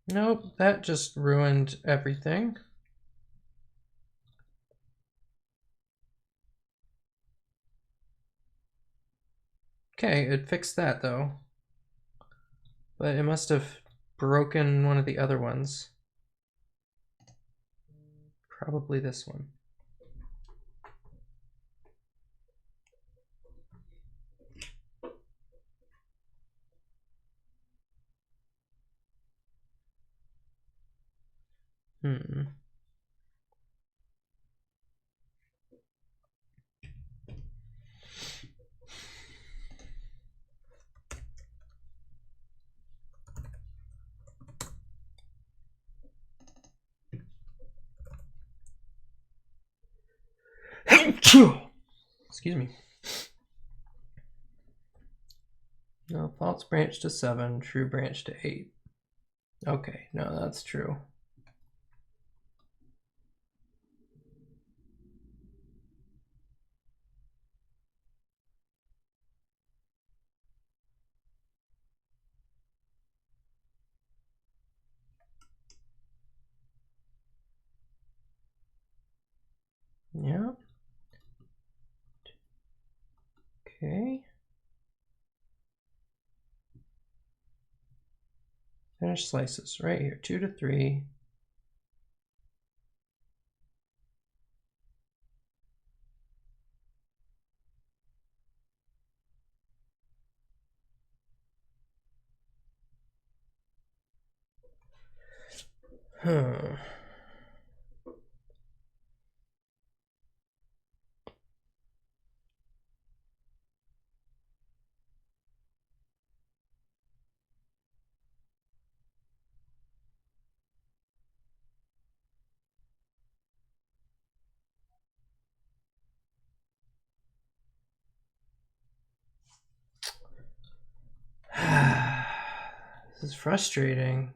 Nope, that just ruined everything. Okay, it fixed that though. But it must have broken one of the other ones. Probably this one. Excuse me. No, false branch to 7, true branch to 8. Okay, no, that's true. Yeah. Okay. Finish slices right here, 2 to 3. Huh. This is frustrating.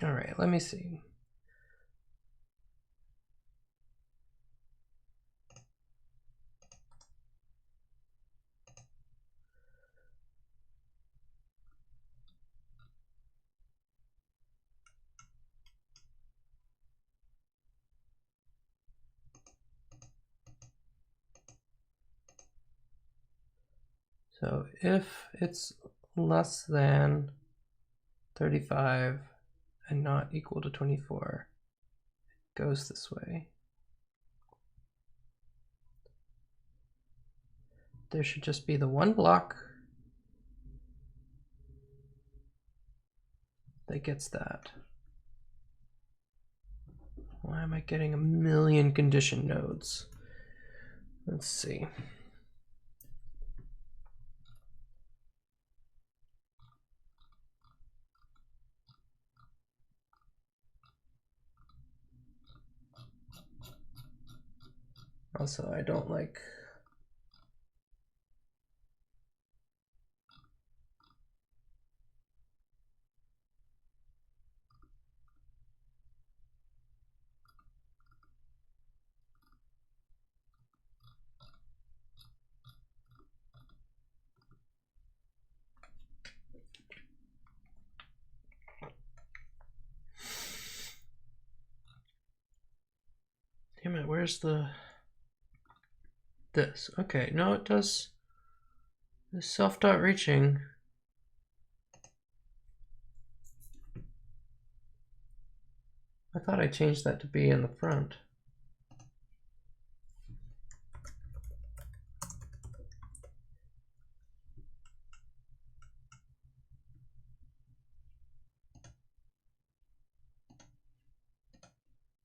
All right, let me see. So if it's less than 35 and not equal to 24, it goes this way. There should just be the one block that gets that. Why am I getting a million condition nodes? Let's see. Also, I don't like damn it, where's this? Okay, no, it does the self.reaching. I thought I changed that to be in the front.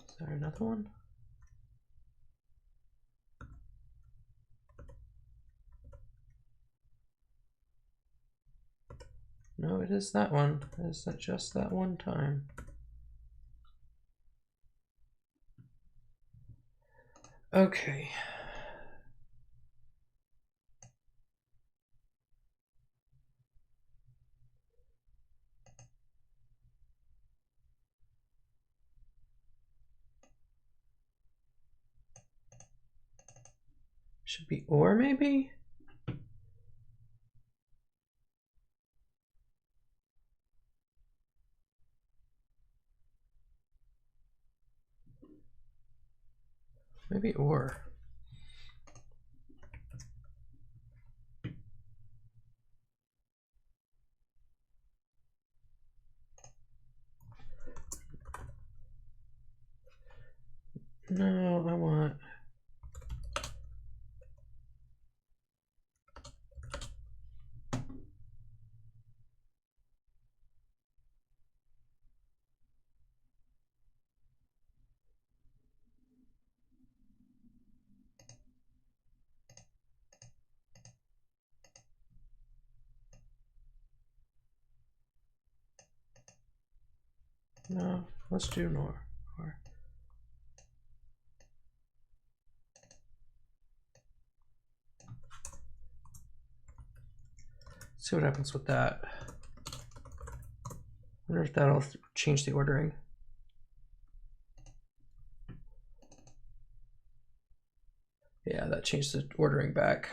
Is there another one? No, it is that one. Is that just that one time? Okay. Should be or maybe? Maybe or. No, I want. No, let's do nor. See what happens with that. I wonder if that'll change the ordering. Yeah, that changed the ordering back.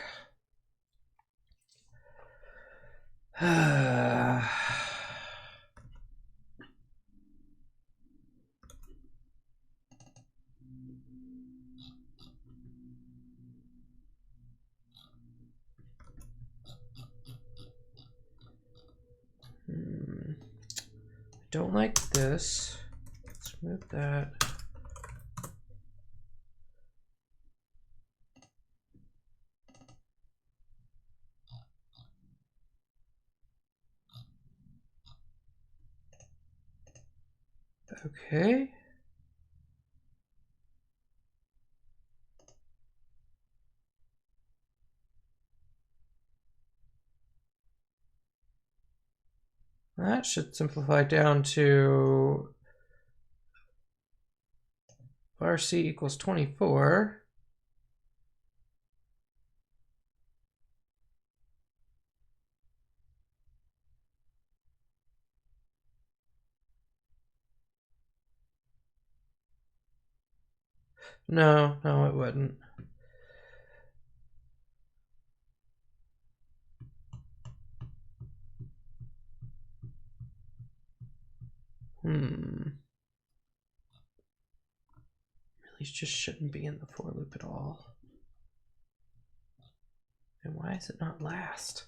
Don't like this. Let's move that. Okay. That should simplify down to var c equals 24. No, it wouldn't. Really just shouldn't be in the for loop at all. And why is it not last?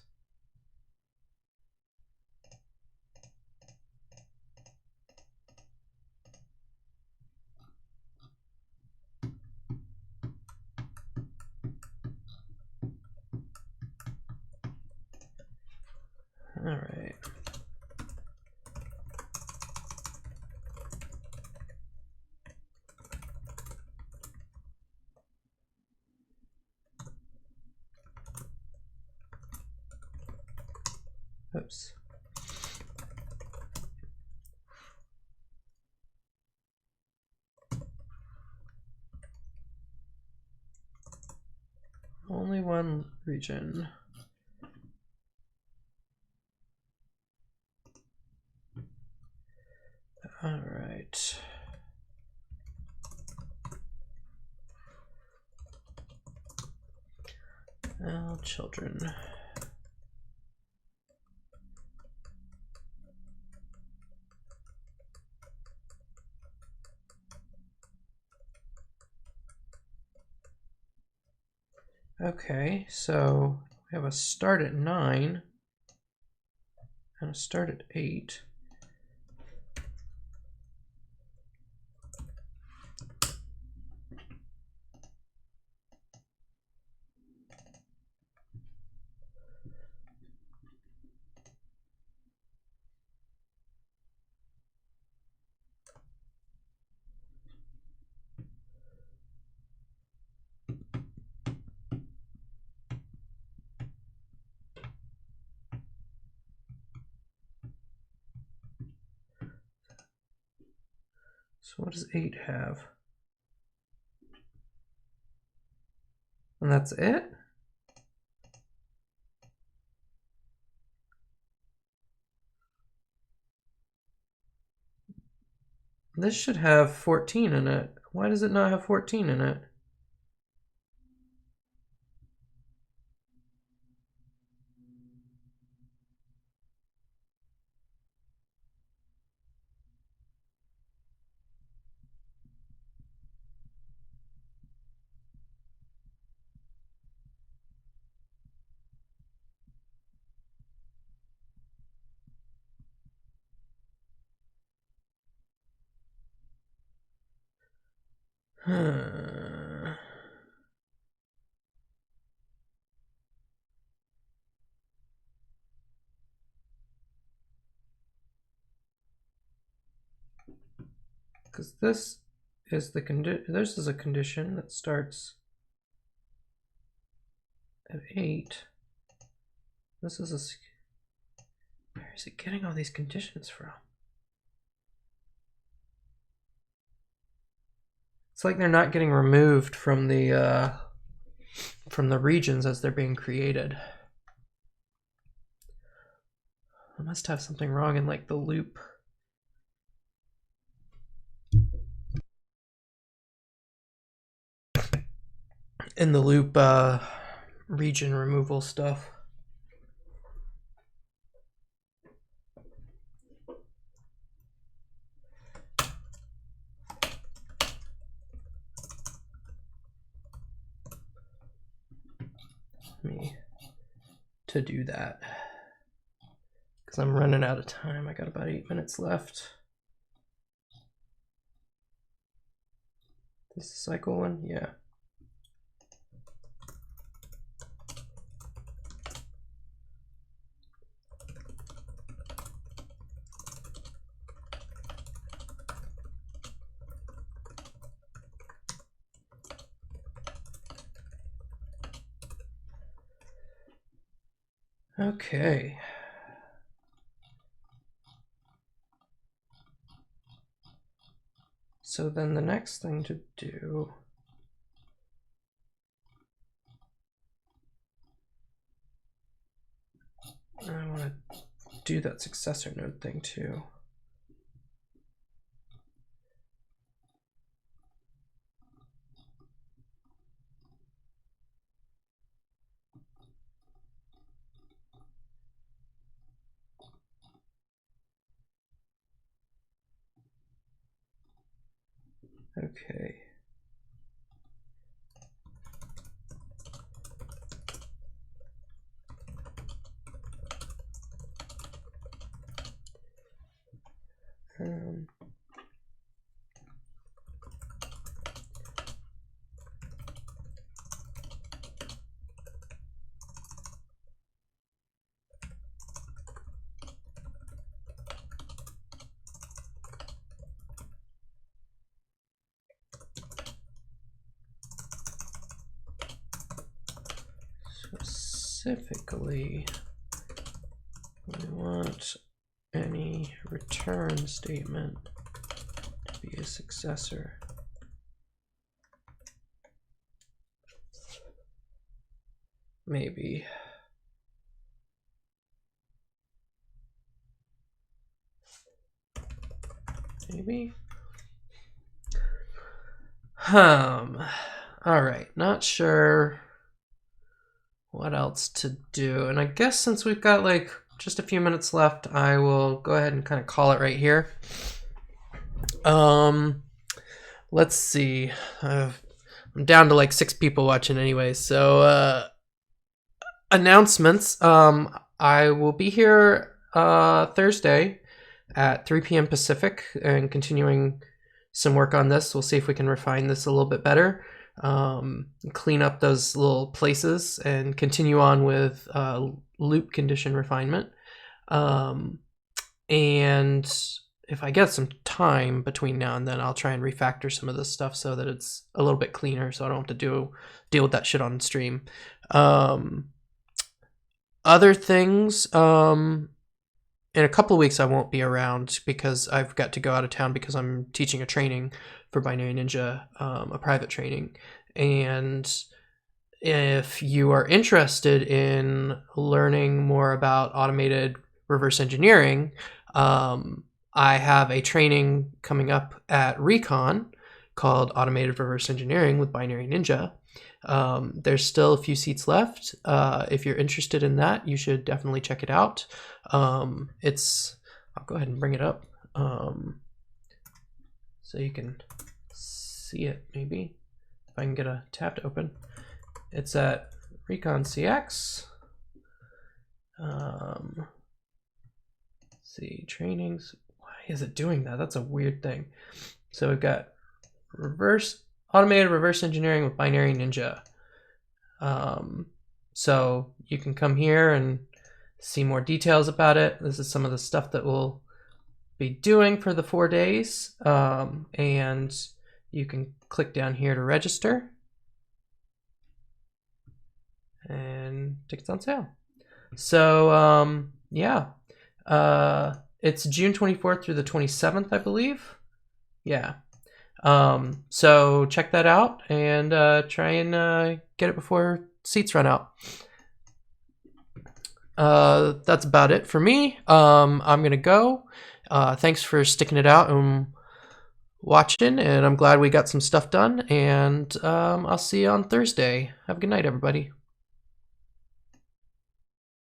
All right. Oops. Only one region. All right. Now, children. Okay, so we have a start at 9 and a start at 8. So what does 8 have? And that's it? This should have 14 in it. Why does it not have 14 in it? Because this is the this is a condition that starts at 8. This is a... Where is it getting all these conditions from? It's like they're not getting removed from the regions as they're being created. I must have something wrong in like the loop. In the loop region removal stuff. Me to do that because I'm running out of time. I got about 8 minutes left. This is the cycle one, yeah. Okay. So then the next thing to do I want to do that successor node thing too. Okay. Specifically, we want any return statement to be a successor. Maybe. Maybe. All right, not sure what else to do. And I guess since we've got like just a few minutes left, I will go ahead and kind of call it right here. Let's see. I'm down to like 6 people watching anyway. So announcements. I will be here Thursday at 3 p.m. Pacific and continuing some work on this. We'll see if we can refine this a little bit better. Clean up those little places and continue on with loop condition refinement. And if I get some time between now and then, I'll try and refactor some of this stuff so that it's a little bit cleaner, so I don't have to deal with that shit on stream. Other things, in a couple of weeks I won't be around because I've got to go out of town because I'm teaching a training for Binary Ninja, a private training. And if you are interested in learning more about automated reverse engineering, I have a training coming up at Recon called Automated Reverse Engineering with Binary Ninja. There's still a few seats left. If you're interested in that, you should definitely check it out. I'll go ahead and bring it up so you can see it maybe. If I can get a tab to open. It's at Recon CX. See, trainings. Why is it doing that? That's a weird thing. So we've got automated reverse engineering with Binary Ninja. So you can come here and see more details about it. This is some of the stuff that we'll be doing for the 4 days. And you can click down here to register. And tickets on sale. So yeah. It's June 24th through the 27th, I believe. Yeah. So check that out and try and get it before seats run out. That's about it for me. I'm gonna go. Thanks for sticking it out and watching, and I'm glad we got some stuff done. And I'll see you on Thursday. Have a good night, everybody.